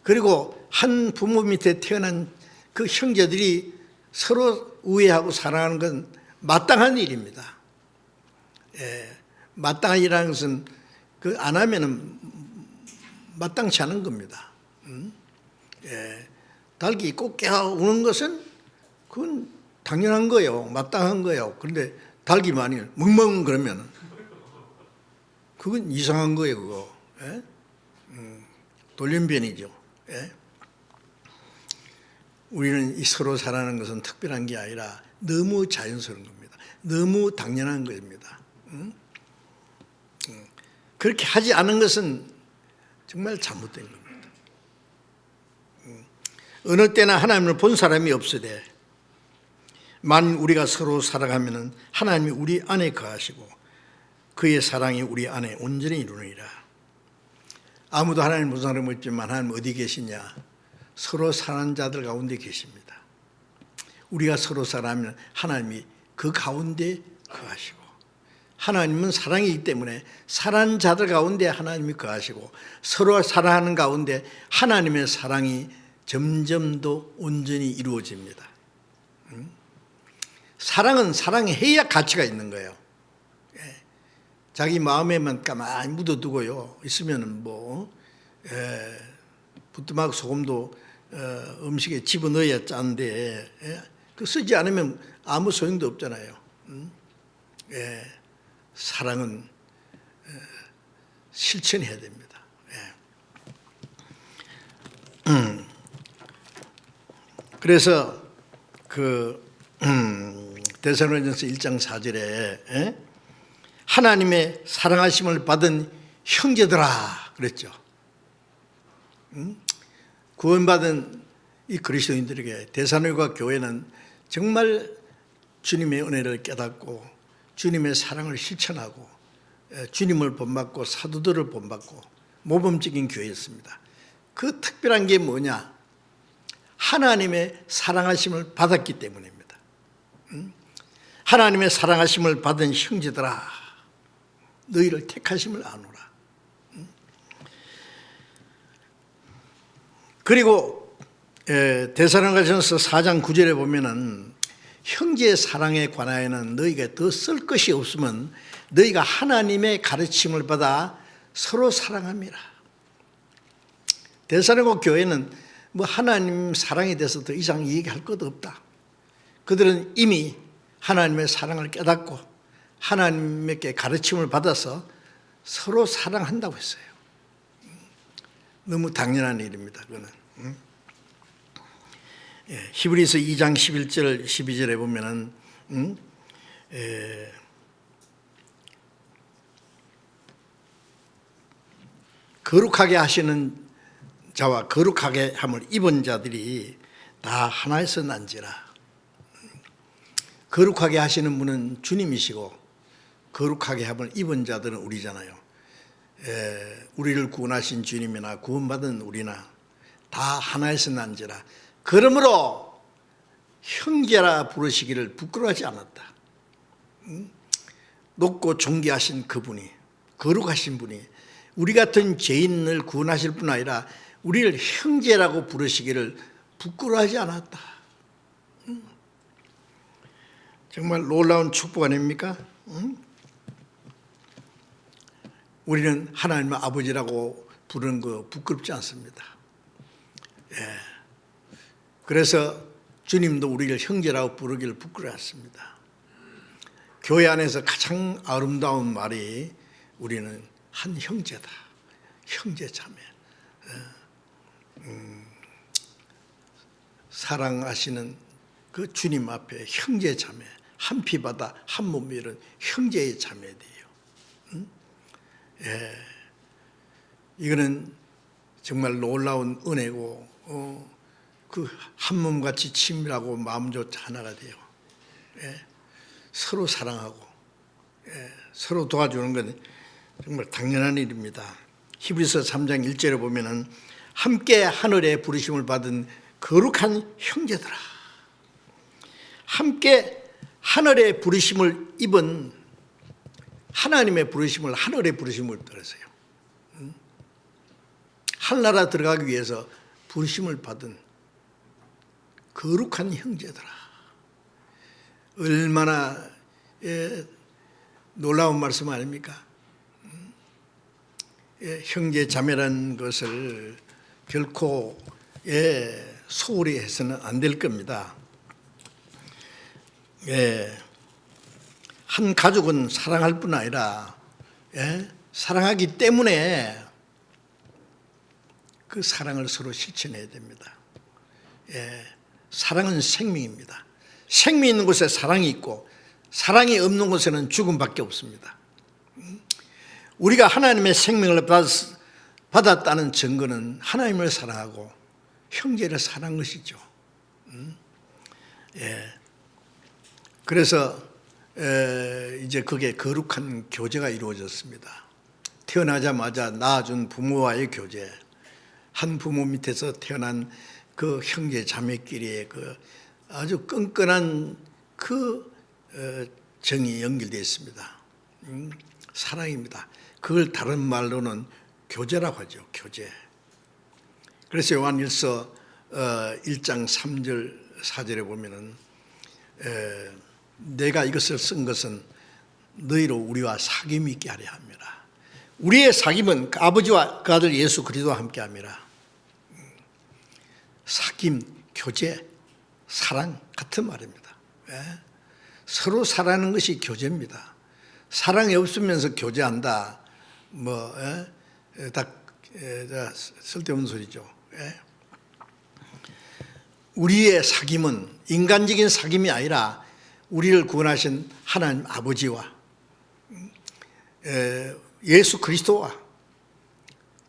그리고 한 부모 밑에 태어난 그 형제들이 서로 우애하고 사랑하는 건 마땅한 일입니다. 마땅한 일이라는 것은 그 안 하면은 마땅치 않은 겁니다. 닭이 꽃게가 우는 것은 그건 당연한 거예요. 마땅한 거예요. 그런데 닭이 만일 멍멍 그러면 그건 이상한 거예요. 그거 돌림변이죠. 우리는 이 서로 사랑하는 것은 특별한 게 아니라 너무 자연스러운 겁니다. 너무 당연한 것입니다. 그렇게 하지 않은 것은 정말 잘못된 겁니다. 어느 때나 하나님을 본 사람이 없으되 만일 우리가 서로 사랑하면 하나님이 우리 안에 거하시고 그의 사랑이 우리 안에 온전히 이루느니라. 아무도 하나님 본 사람이 없지만 하나님 어디 계시냐? 서로 사랑하는 자들 가운데 계십니다. 우리가 서로 사랑하면 하나님이 그 가운데 거하시고 하나님은 사랑이기 때문에 사랑하는 자들 가운데 하나님이 거하시고 서로 사랑하는 가운데 하나님의 사랑이 점점 더 온전히 이루어집니다. 사랑은 사랑해야 가치가 있는 거예요. 자기 마음에만 가만히 묻어두고요 있으면은 부뚜막 소금도 음식에 집어넣어야 짠데 그 쓰지 않으면 아무 소용도 없잖아요. 사랑은 실천해야 됩니다. 그래서 데살로니가서 1장 4절에 하나님의 사랑하심을 받은 형제들아 그랬죠. 구원받은 이 그리스도인들에게 데살로니가 교회는 정말 주님의 은혜를 깨닫고 주님의 사랑을 실천하고 주님을 본받고 사도들을 본받고 모범적인 교회였습니다. 그 특별한 게 뭐냐? 하나님의 사랑하심을 받았기 때문입니다. 하나님의 사랑하심을 받은 형제들아 너희를 택하심을 아노라. 그리고 데살로니가전서 4장 9절에 보면은 형제의 사랑에 관하여는 너희가 더 쓸 것이 없으면 너희가 하나님의 가르침을 받아 서로 사랑함이라. 데살로니가 교회는 하나님 사랑에 대해서 더 이상 얘기할 것도 없다. 그들은 이미 하나님의 사랑을 깨닫고 하나님께 가르침을 받아서 서로 사랑한다고 했어요. 너무 당연한 일입니다. 그거는. 히브리서 2장 11절 12절에 보면은 거룩하게 하시는 자와 거룩하게 함을 입은 자들이 다 하나에서 난지라. 거룩하게 하시는 분은 주님이시고 거룩하게 함을 입은 자들은 우리잖아요. 우리를 구원하신 주님이나 구원받은 우리나 다 하나에서 난지라. 그러므로 형제라 부르시기를 부끄러워하지 않았다. 높고 존귀하신 그분이, 거룩하신 분이 우리 같은 죄인을 구원하실 뿐 아니라 우리를 형제라고 부르시기를 부끄러워하지 않았다. 정말 놀라운 축복 아닙니까? 우리는 하나님의 아버지라고 부르는 거 부끄럽지 않습니다. 예. 그래서 주님도 우리를 형제라고 부르기를 부끄러워했습니다. 교회 안에서 가장 아름다운 말이 우리는 한 형제다. 형제 자매. 사랑하시는 그 주님 앞에 형제 자매, 한 피 받아 한 몸이 이런 형제의 자매들이에요. 예. 이거는 정말 놀라운 은혜고 그 한 몸같이 친밀하고 마음조차 하나가 돼요. 예. 서로 사랑하고 서로 도와주는 건 정말 당연한 일입니다. 히브리서 3장 1절에 보면은 함께 하늘의 부르심을 받은 거룩한 형제들아, 함께 하늘의 부르심을 입은 하나님의 부르심을 하늘의 부르심을 들었어요. 하늘나라 들어가기 위해서 부르심을 받은 거룩한 형제들아. 얼마나 놀라운 말씀 아닙니까? 형제 자매라는 것을 결코 소홀히 해서는 안 될 겁니다. 한 가족은 사랑할 뿐 아니라 사랑하기 때문에 그 사랑을 서로 실천해야 됩니다. 사랑은 생명입니다. 생명이 있는 곳에 사랑이 있고 사랑이 없는 곳에는 죽음밖에 없습니다. 우리가 하나님의 생명을 받았다는 증거는 하나님을 사랑하고 형제를 사랑한 것이죠. 그래서 이제 그게 거룩한 교제가 이루어졌습니다. 태어나자마자 낳아준 부모와의 교제, 한 부모 밑에서 태어난 그 형제 자매끼리의 그 아주 끈끈한 그 정이 연결되어 있습니다. 사랑입니다. 그걸 다른 말로는 교제라고 하죠. 교제. 그래서 요한일서 1장 3절 4절에 보면은 내가 이것을 쓴 것은 너희로 우리와 사귐이 있게 하려 합니다. 우리의 사귐은 아버지와 그 아들 예수 그리스도와 함께 합니다. 사귐, 교제, 사랑 같은 말입니다. 서로 사랑하는 것이 교제입니다. 사랑이 없으면서 교제한다. 다 쓸데없는 소리죠. 우리의 사귐은 인간적인 사귐이 아니라 우리를 구원하신 하나님 아버지와 예수 그리스도와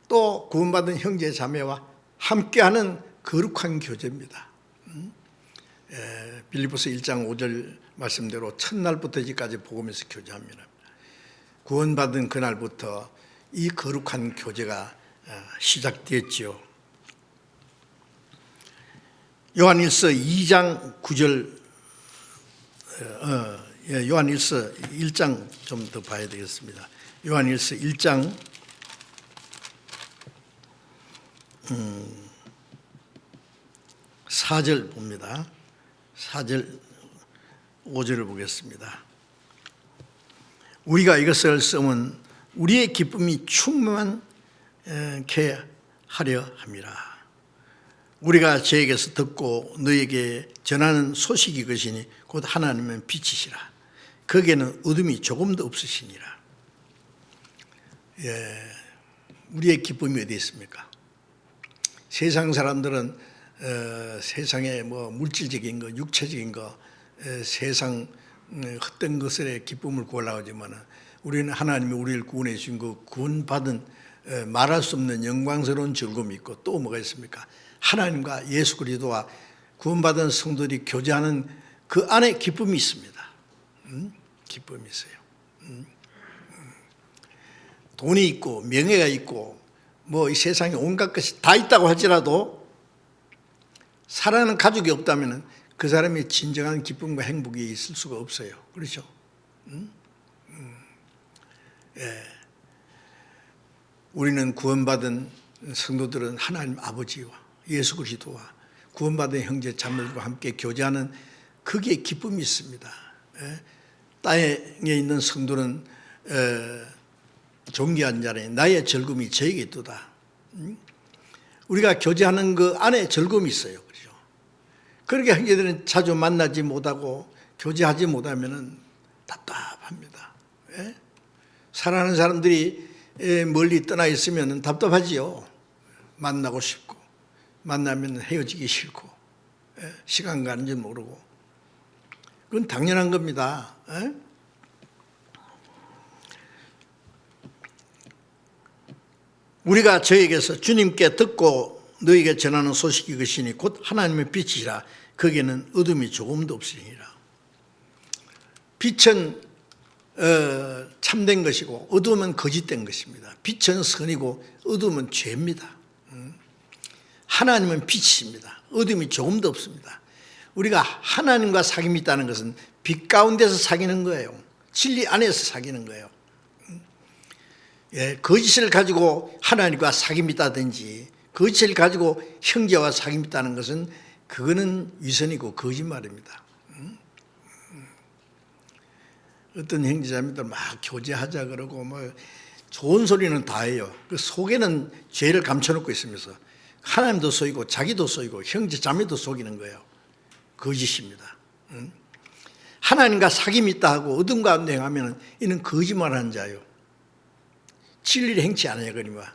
또 구원받은 형제 자매와 함께하는 거룩한 교제입니다. 빌립보서 1장 5절 말씀대로 첫날부터 이제까지 복음에서 교제합니다. 구원받은 그날부터 이 거룩한 교제가 시작되었지요. 요한일서 2장 9절, 요한일서 1장 좀 더 봐야 되겠습니다. 요한일서 1장 4절 봅니다. 4절 5절을 보겠습니다. 우리가 이것을 쓰면 우리의 기쁨이 충만케 하려 함이라. 우리가 저에게서 듣고 너에게 전하는 소식이 이것이니 곧 하나님은 빛이시라. 거기에는 어둠이 조금도 없으시니라. 우리의 기쁨이 어디 있습니까? 세상 사람들은 세상의 물질적인 거, 육체적인 거, 세상 헛된 것에 기쁨을 구하려고 하지만 우리는 하나님이 우리를 구원해 주신 그 구원받은 말할 수 없는 영광스러운 즐거움이 있고 또 뭐가 있습니까? 하나님과 예수 그리스도와 구원받은 성도들이 교제하는 그 안에 기쁨이 있습니다. 기쁨이 있어요. 돈이 있고 명예가 있고 이 세상에 온갖 것이 다 있다고 할지라도 사랑하는 가족이 없다면 그 사람의 진정한 기쁨과 행복이 있을 수가 없어요. 그렇죠? 우리는 구원받은 성도들은 하나님 아버지와 예수 그리스도와 구원받은 형제 자매들과 함께 교제하는 그게 기쁨이 있습니다. 땅에 있는 성도는 존귀한 자니 나의 즐거움이 저에게 있도다. 우리가 교제하는 그 안에 즐거움이 있어요. 그렇죠? 그렇게 형제들은 자주 만나지 못하고 교제하지 못하면 답답합니다. 사랑하는 사람들이 멀리 떠나 있으면 답답하지요. 만나고 싶고 만나면 헤어지기 싫고 시간 가는 줄 모르고 그건 당연한 겁니다. 우리가 저에게서 주님께 듣고 너에게 전하는 소식이 이것이니 곧 하나님의 빛이라 거기에는 어둠이 조금도 없으니라. 빛은 참된 것이고 어둠은 거짓된 것입니다. 빛은 선이고 어둠은 죄입니다. 하나님은 빛이십니다. 어둠이 조금도 없습니다. 우리가 하나님과 사귐이 있다는 것은 빛 가운데서 사귀는 거예요. 진리 안에서 사귀는 거예요. 거짓을 가지고 하나님과 사귐이 있다든지 거짓을 가지고 형제와 사귐이 있다는 것은 그거는 위선이고 거짓말입니다. 어떤 형제자매들 막 교제하자 그러고 뭐 좋은 소리는 다 해요. 그 속에는 죄를 감춰놓고 있으면서 하나님도 속이고 자기도 속이고 형제 자매도 속이는 거예요. 거짓입니다. 하나님과 사귐이 있다 하고 어둠 가운데 행하면 이는 거짓말하는 자요. 진리를 행치 않으거니와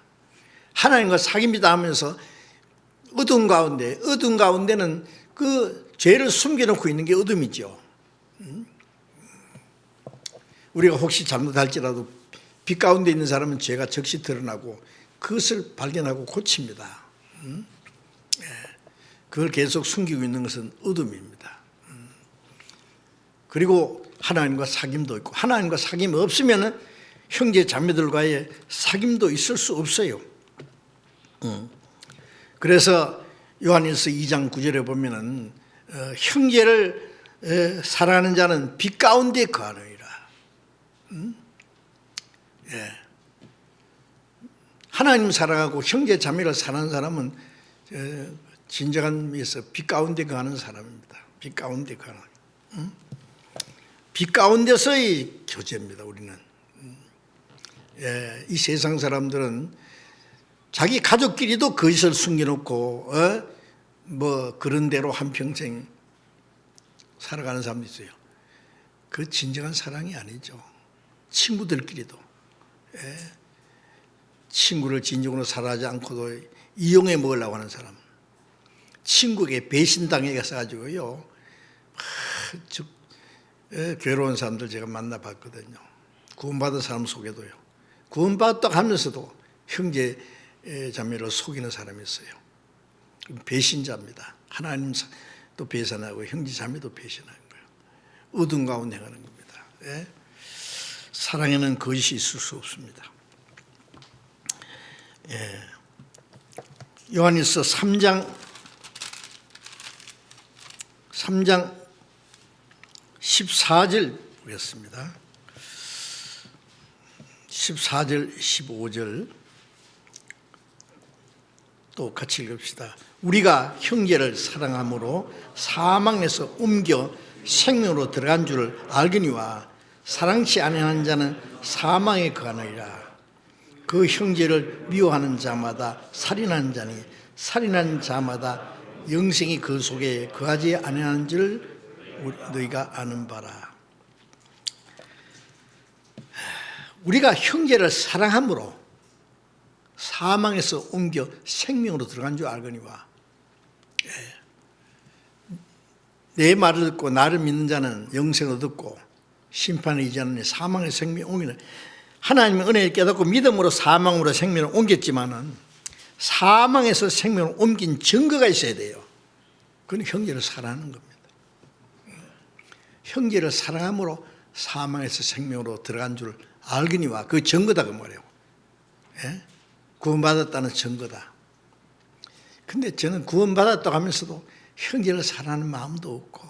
하나님과 사귐이 있다 하면서 어둠 가운데는 그 죄를 숨겨놓고 있는 게 어둠이죠. 우리가 혹시 잘못할지라도 빛 가운데 있는 사람은 죄가 적시 드러나고 그것을 발견하고 고칩니다. 그걸 계속 숨기고 있는 것은 어둠입니다. 그리고 하나님과 사귐도 있고 하나님과 사귐이 없으면 형제 자매들과의 사귐도 있을 수 없어요. 그래서 요한일서 2장 9절에 보면은 형제를 사랑하는 자는 빛 가운데 거하느니라. 하나님 사랑하고 형제 자매를 사랑하는 사람은 진정한 의미에서 빛 가운데 거하는 사람입니다. 빛 가운데 거하는. 빛 가운데서의 교제입니다. 우리는. 이 세상 사람들은 자기 가족끼리도 거짓을 숨겨놓고 뭐 그런 대로 한평생 살아가는 사람도 있어요. 그 진정한 사랑이 아니죠. 친구들끼리도 친구를 진정으로 사랑하지 않고도 이용해 먹으려고 하는 사람, 친구에게 배신당해서 가지고요 괴로운 사람들 제가 만나봤거든요. 구원받은 사람 속에도요. 구원받았다고 하면서도 형제 자매를 속이는 사람이 있어요. 배신자입니다. 하나님도 배신하고 형제 자매도 배신하는 거예요. 어둠 가운데 행하는 겁니다. 사랑에는 거짓이 있을 수 없습니다. 요한일서 3장 14절 보겠습니다. 14절 15절 또 같이 읽읍시다. 우리가 형제를 사랑함으로 사망에서 옮겨 생명으로 들어간 줄을 알거니와 사랑치 아니하는 자는 사망에 거하느니라. 그 형제를 미워하는 자마다 살인하는 자니 살인하는 자마다 영생이 그 속에 거하지 아니하는 줄 너희가 아는 바라. 우리가 형제를 사랑함으로 사망에서 옮겨 생명으로 들어간 줄 알거니와 내 말을 듣고 나를 믿는 자는 영생을 얻고 심판을 이지 않으니 사망의 생명에 옮기는 하나님의 은혜를 깨닫고 믿음으로 사망으로 생명을 옮겼지만은 사망에서 생명을 옮긴 증거가 있어야 돼요. 그건 형제를 사랑하는 겁니다. 형제를 사랑함으로 사망에서 생명으로 들어간 줄 알거니와 그 증거다 그 말이에요. 구원받았다는 증거다. 근데 저는 구원받았다고 하면서도 형제를 사랑하는 마음도 없고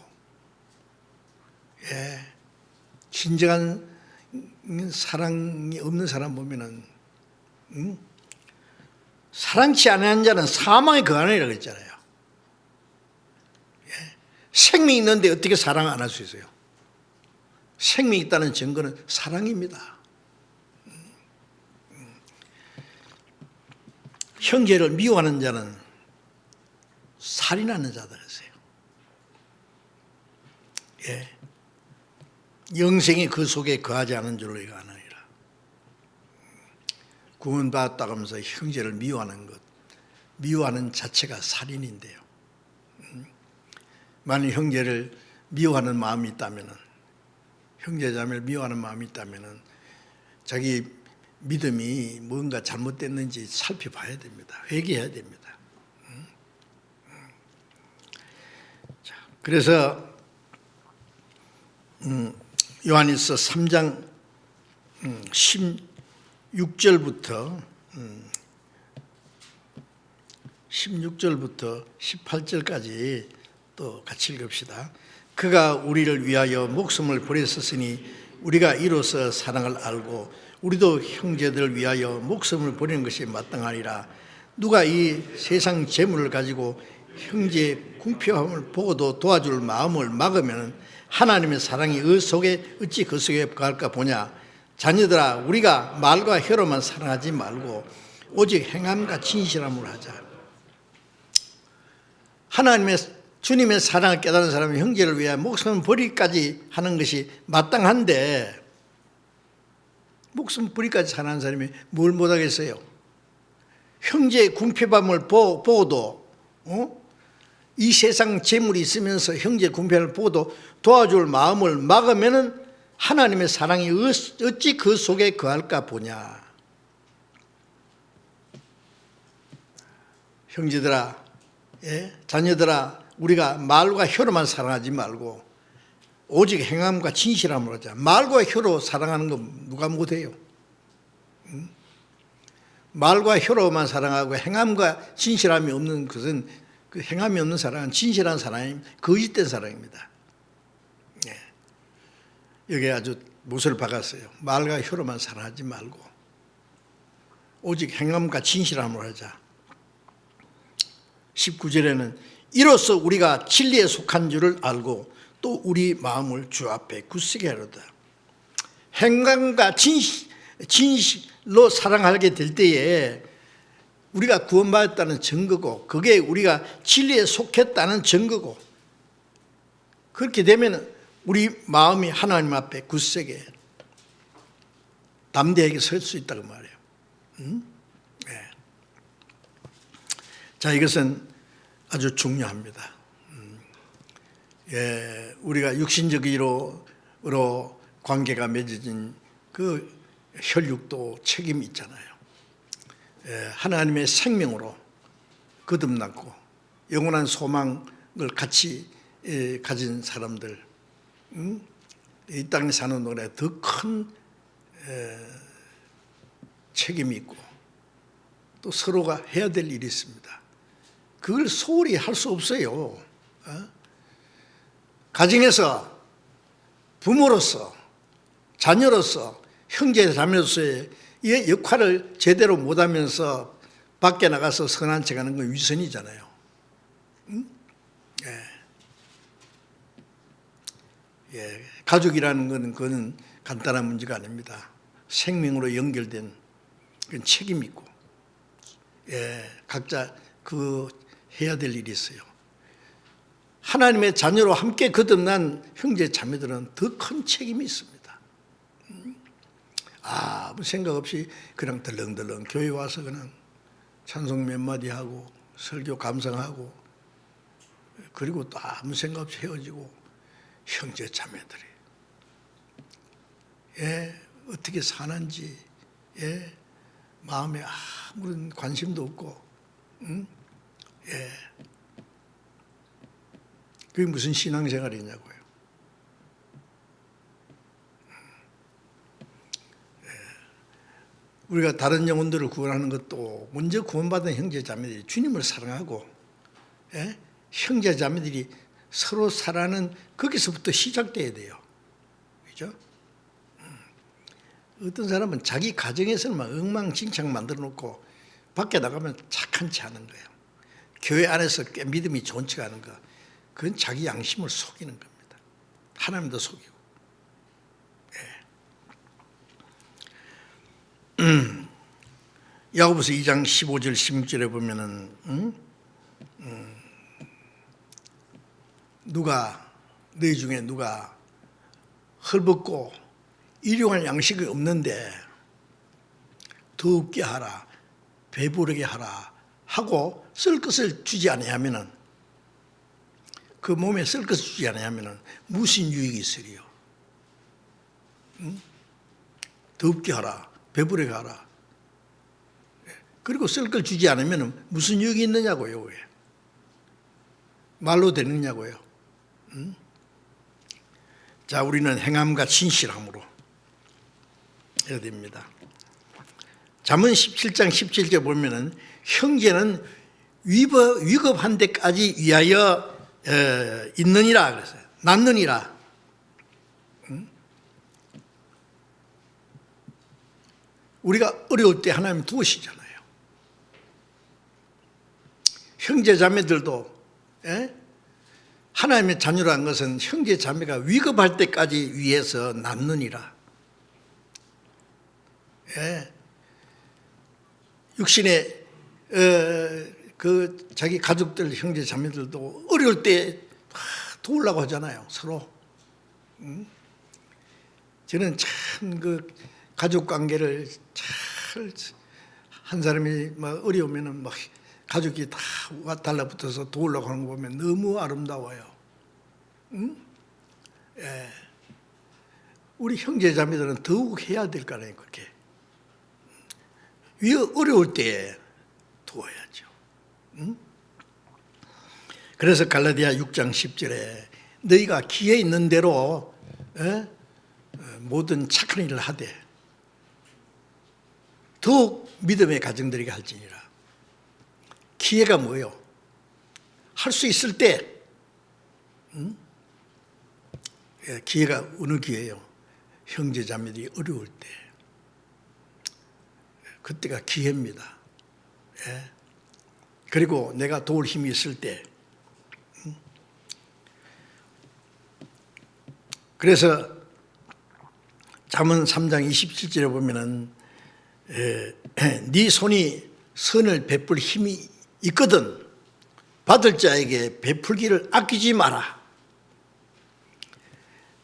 진정한 사랑이 없는 사람 보면은 사랑치 않은 자는 사망에 거하느니라 그랬잖아요. 생명이 있는데 어떻게 사랑 안 할 수 있어요? 생명이 있다는 증거는 사랑입니다. 형제를 미워하는 자는 살인하는 자다 그랬어요. 영생이 그 속에 거하지 않은 줄로 이가 아느니라. 구원받았다고 하면서 형제를 미워하는 것, 미워하는 자체가 살인인데요. 만일 형제를 미워하는 마음이 있다면, 형제자매를 미워하는 마음이 있다면 자기 믿음이 뭔가 잘못됐는지 살펴봐야 됩니다. 회개해야 됩니다. 자, 그래서 요한일서 3장 16절부터 18절까지 또 같이 읽읍시다. 그가 우리를 위하여 목숨을 버렸으니 우리가 이로써 사랑을 알고 우리도 형제들을 위하여 목숨을 버리는 것이 마땅하니라. 누가 이 세상 재물을 가지고 형제의 궁핍함을 보고도 도와줄 마음을 막으면 하나님의 사랑이 어찌 그 속에 거할까 보냐. 자녀들아, 우리가 말과 혀로만 사랑하지 말고 오직 행함과 진실함으로 하자. 주님의 사랑을 깨달은 사람이 형제를 위하여 목숨 버리기까지 하는 것이 마땅한데, 목숨 버리기까지 사랑하는 사람이 뭘 못하겠어요? 형제의 궁핍함을 보고도 이 세상 재물이 있으면서 형제의 궁핍함을 보고도 도와줄 마음을 막으면 하나님의 사랑이 어찌 그 속에 거할까 보냐. 형제들아, 자녀들아, 우리가 말과 혀로만 사랑하지 말고 오직 행함과 진실함으로 하자. 말과 혀로 사랑하는 거 누가 못해요? 말과 혀로만 사랑하고 행함과 진실함이 없는 것은, 그 행함이 없는 사랑은 진실한 사랑이 거짓된 사랑입니다. 여기에 아주 못을 박았어요. 말과 혀로만 사랑하지 말고 오직 행함과 진실함으로 하자. 19절에는 이로써 우리가 진리에 속한 줄을 알고 또 우리 마음을 주 앞에 굳세게 하려다. 행함과 진실로 사랑하게 될 때에 우리가 구원받았다는 증거고, 그게 우리가 진리에 속했다는 증거고, 그렇게 되면 우리 마음이 하나님 앞에 굳세게 담대하게 설 수 있다고 말해요. 자, 이것은 아주 중요합니다. 우리가 육신적으로 관계가 맺어진 그 혈육도 책임이 있잖아요. 하나님의 생명으로 거듭났고 영원한 소망을 같이 가진 사람들, 이 땅에 사는 동안에 더 큰 책임이 있고 또 서로가 해야 될 일이 있습니다. 그걸 소홀히 할 수 없어요. 가정에서 부모로서, 자녀로서, 형제 자매로서의 이 역할을 제대로 못하면서 밖에 나가서 선한 척하는 건 위선이잖아요. 가족이라는 건 그건 간단한 문제가 아닙니다. 생명으로 연결된 그건 책임이 있고, 각자 그 해야 될 일이 있어요. 하나님의 자녀로 함께 거듭난 형제 자매들은 더 큰 책임이 있습니다. 아무 생각 없이 그냥 덜렁덜렁 교회 와서 그냥 찬송 몇 마디 하고 설교 감상하고, 그리고 또 아무 생각 없이 헤어지고, 형제 자매들이 어떻게 사는지 마음에 아무런 관심도 없고, 그게 무슨 신앙생활이냐고요. 우리가 다른 영혼들을 구원하는 것도 먼저 구원받은 형제 자매들이 주님을 사랑하고, 형제 자매들이 서로 사랑하는 거기서부터 시작돼야 돼요. 그죠? 어떤 사람은 자기 가정에서만 엉망진창 만들어 놓고 밖에 나가면 착한 체 하는 거예요. 교회 안에서 꽤 믿음이 좋은 척 하는 거, 그건 자기 양심을 속이는 겁니다. 하나님도 속이고. 야고보서 2장 15절 16절에 보면은 누가 너희 중에 누가 헐벗고 일용할 양식이 없는데 더웁게 하라, 배부르게 하라 하고 쓸 것을 주지 아니하면은, 그 몸에 쓸 것을 주지 아니하면은 무슨 유익이 있으리요? 더웁게 하라, 배부르게 하라. 그리고 쓸 걸 주지 않으면 무슨 유익이 있느냐고요. 왜? 말로 되느냐고요. 자, 우리는 행함과 진실함으로 해야 됩니다. 잠언 17장 17절 보면은 형제는 위급한 데까지 위하여 있느니라 그랬어요. 낳느니라. 우리가 어려울 때 하나님 도우시잖아요. 형제 자매들도 하나님의 자녀라는 것은 형제 자매가 위급할 때까지 위해서 낳느니라. 육신의 그 자기 가족들, 형제 자매들도 어려울 때 도우려고 하잖아요, 서로. 저는 참 그 가족 관계를 잘, 한 사람이 막 어려우면은 막 가족이 다 달라붙어서 도우려고 하는 거 보면 너무 아름다워요. 우리 형제 자매들은 더욱 해야 될 거 아니에요, 그렇게. 어려울 때 도와야죠. 그래서 갈라디아 6장 10절에 너희가 기회 있는 대로 모든 착한 일을 하되 더욱 믿음의 가정들에게 할지니라. 기회가 뭐예요? 할 수 있을 때. 기회가 어느 기회예요? 형제 자매들이 어려울 때. 그때가 기회입니다. 그리고 내가 도울 힘이 있을 때. 그래서 잠언 3장 27절에 보면은 네 손이 선을 베풀 힘이 있거든 받을 자에게 베풀기를 아끼지 마라.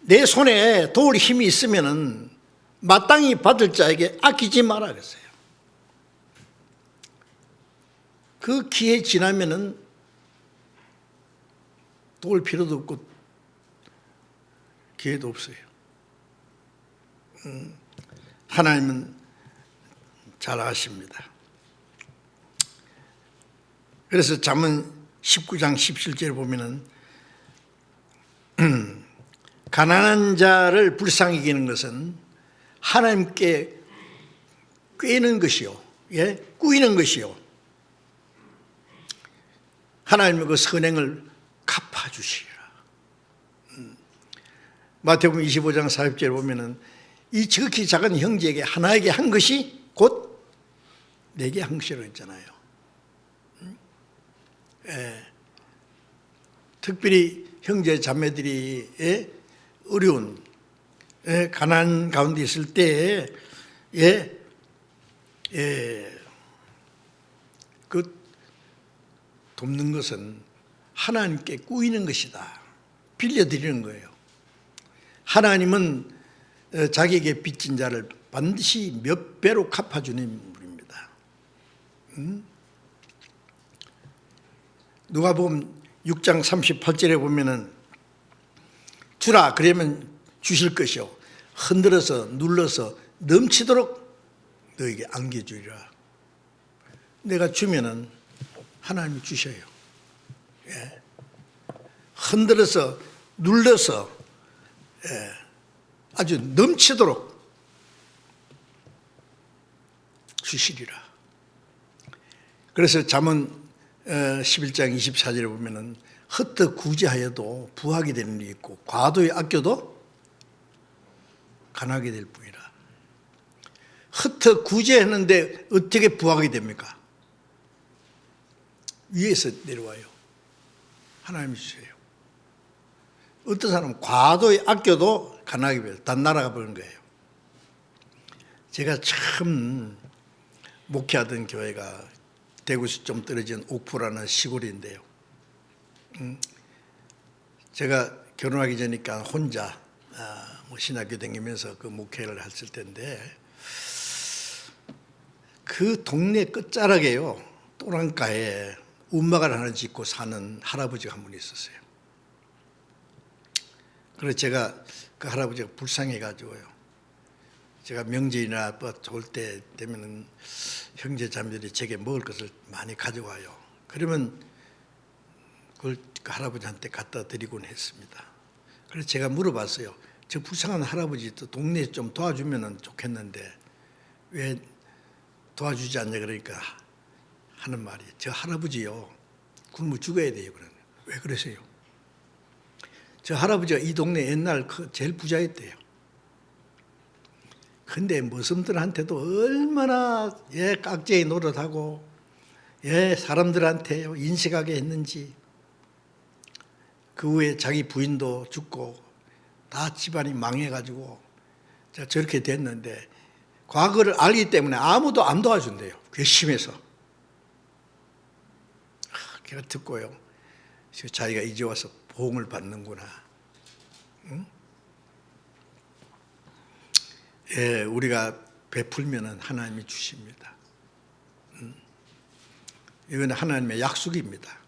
내 손에 도울 힘이 있으면은 마땅히 받을 자에게 아끼지 마라 그랬어요. 그 기회 지나면은 도울 필요도 없고 기회도 없어요. 하나님은 잘 아십니다. 그래서 잠언 19장 17절에 보면은 가난한 자를 불쌍히 여기는 것은 하나님께 꾀는 것이요, 꾸이는 것이요, 하나님의 그 선행을 갚아주시리라. 마태복음 25장 40절에 보면은 이 지극히 작은 형제에게 하나에게 한 것이 곧 내게 한 것이라고 했잖아요. 특별히 형제 자매들이 어려운 가난 가운데 있을 때에 그 돕는 것은 하나님께 꾸이는 것이다. 빌려드리는 거예요. 하나님은 자기에게 빚진 자를 반드시 몇 배로 갚아주는 분입니다. 누가복음 6장 38절에 보면은 주라 그러면 주실 것이요 흔들어서 눌러서 넘치도록 너에게 안겨주리라. 내가 주면은 하나님이 주셔요. 흔들어서 눌러서 아주 넘치도록 주시리라. 그래서 잠언 11장 24절에 보면은 헛되이 구제하여도 부하게 되는 일이 있고 과도히 아껴도 가난하게 될 뿐이라. 흩어 구제했는데 어떻게 부하게 됩니까? 위에서 내려와요. 하나님이 주세요. 어떤 사람은 과도히 아껴도 가난하게 돼요. 다 날아가 버리는 거예요. 제가 처음 목회하던 교회가 대구에서 좀 떨어진 옥포라는 시골인데요. 제가 결혼하기 전이니까 혼자 신학교 다니면서 그 목회를 했을 텐데 그 동네 끝자락에요. 또랑가에 운막을 하나 짓고 사는 할아버지가 한 분 있었어요. 그래서 제가 그 할아버지가 불쌍해가지고요. 제가 명절이나 좋을 때 되면은 형제 자매들이 제게 먹을 것을 많이 가져와요. 그러면 그걸 그 할아버지한테 갖다 드리곤 했습니다. 그래서 제가 물어봤어요. 저 불쌍한 할아버지 또 동네에 좀 도와주면 좋겠는데 왜 도와주지 않냐 그러니까 하는 말이 저 할아버지요 굶어 죽어야 돼요. 그러는 왜 그러세요? 저 할아버지가 이 동네 옛날 제일 부자였대요. 근데 머슴들한테도 얼마나 깍쟁이 노릇하고 사람들한테 인식하게 했는지 그 후에 자기 부인도 죽고 다 집안이 망해가지고 저렇게 됐는데 과거를 알기 때문에 아무도 안 도와준대요. 괘씸해서. 걔가 듣고요. 자기가 이제 와서 보응을 받는구나. 응? 우리가 베풀면 하나님이 주십니다. 이건 하나님의 약속입니다.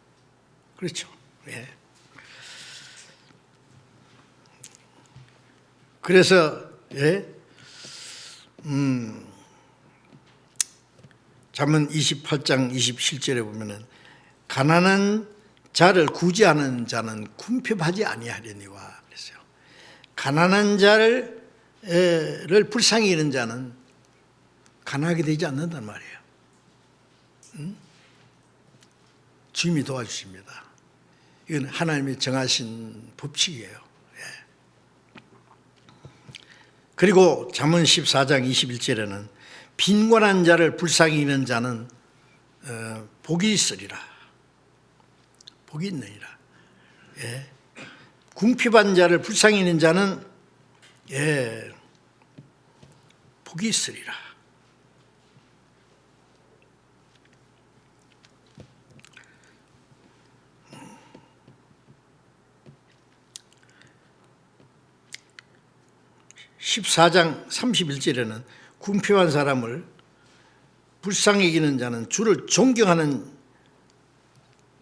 그렇죠? 예. 그래서 잠언 28장 27절에 보면은 가난한 자를 구제하는 자는 궁핍하지 아니하려니와 그랬어요. 가난한 자를 불쌍히 여기는 자는 가난하게 되지 않는단 말이에요. 주님이 도와주십니다. 이건 하나님이 정하신 법칙이에요. 그리고 잠언 14장 21절에는 빈곤한 자를 불쌍히 여기는 자는 복이 있으리라. 복이 있느니라. 궁핍한 자를 불쌍히 여기는 자는 복이 있으리라. (14장 31절에는) 궁핍한 사람을 불쌍히 여기는 자는 주를 존경하는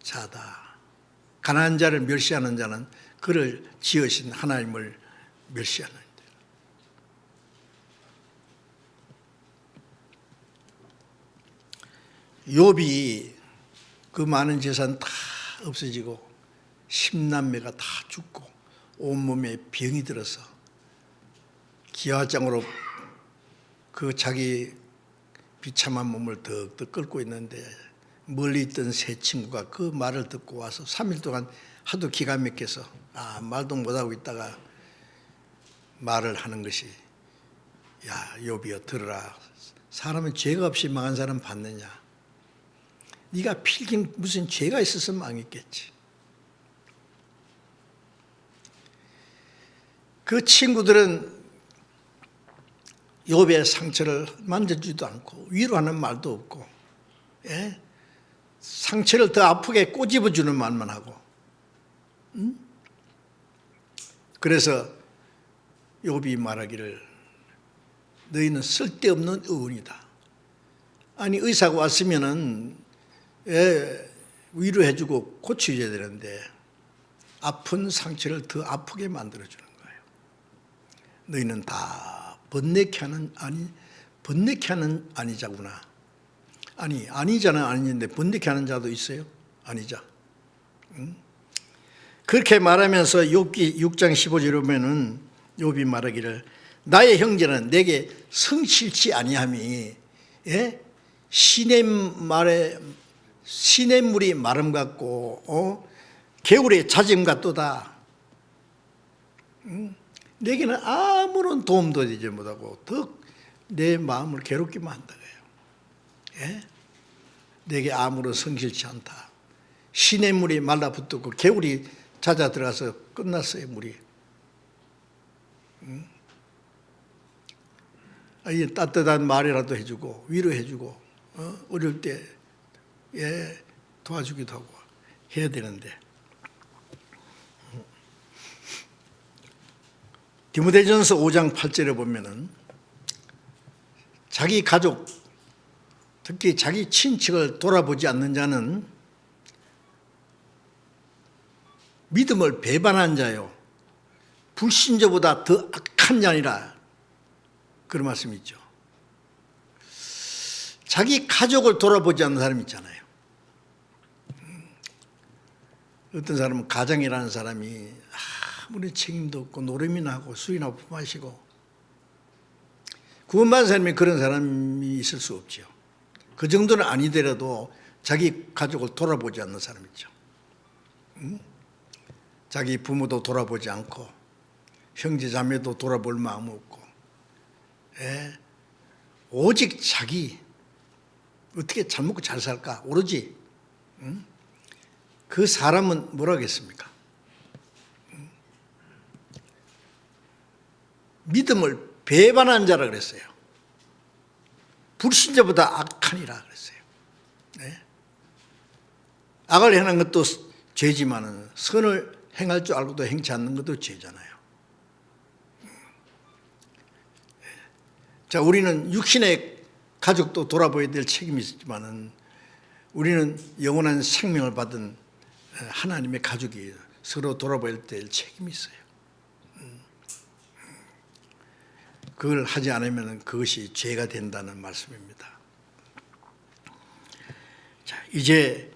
자다. 가난한 자를 멸시하는 자는 그를 지으신 하나님을 멸시하는 자. 욥이 그 많은 재산 다 없어지고 10남매가 다 죽고 온몸에 병이 들어서 기와장으로 그 자기 비참한 몸을 덕덕 끓고 있는데 멀리 있던 세 친구가 그 말을 듣고 와서 3일 동안 하도 기가 막혀서 말도 못하고 있다가 말을 하는 것이 야 욥이여 들으라. 사람은 죄가 없이 망한 사람 봤느냐. 네가 필긴 무슨 죄가 있어서 망했겠지. 그 친구들은 욥의 상처를 만져주지도 않고 위로하는 말도 없고 상처를 더 아프게 꼬집어주는 말만 하고 그래서 욥이 말하기를 너희는 쓸데없는 의원이다. 아니 의사가 왔으면은 위로해주고 고쳐줘야 되는데 아픈 상처를 더 아프게 만들어주는 거예요. 너희는 다 번뇌케 하는 아니자구나. 아니자는 아니인데 번뇌케 하는 자도 있어요. 아니자. 그렇게 말하면서 욥기 6장 15절에 보면은 욥이 말하기를 나의 형제는 내게 성실치 아니함이 시냇물이 마름 같고 개울의 잦음 같도다. 내게는 아무런 도움도 되지 못하고 더 내 마음을 괴롭기만 한다고요. 예? 내게 아무런 성실치 않다. 시냇물이 말라붙었고 개울이 잦아 들어가서 끝났어요, 물이. 이 따뜻한 말이라도 해주고 위로해주고 어려울 때 도와주기도 하고 해야 되는데, 디모데전서 5장 8절에 보면은 자기 가족, 특히 자기 친척을 돌아보지 않는 자는 믿음을 배반한 자요 불신자보다 더 악한 자니라, 그런 말씀이 있죠. 자기 가족을 돌아보지 않는 사람 있잖아요. 어떤 사람은 가장이라는 사람이 아무리 책임도 없고 노름이나 하고 술이나 품마시고, 구원받은 사람이 그런 사람이 있을 수 없죠. 그 정도는 아니더라도 자기 가족을 돌아보지 않는 사람 있죠. 자기 부모도 돌아보지 않고 형제 자매도 돌아볼 마음 없고, 오직 자기 어떻게 잘 먹고 잘 살까 오로지, 그 사람은 뭐라 하겠습니까? 믿음을 배반한 자라 그랬어요. 불신자보다 악하니라 그랬어요. 네? 악을 행하는 것도 죄지만은 선을 행할 줄 알고도 행치 않는 것도 죄잖아요. 자, 우리는 육신의 가족도 돌아보아야 될 책임이 있지만은 우리는 영원한 생명을 받은 하나님의 가족이에요. 서로 돌아보아야 될 책임이 있어요. 그걸 하지 않으면 그것이 죄가 된다는 말씀입니다. 자, 이제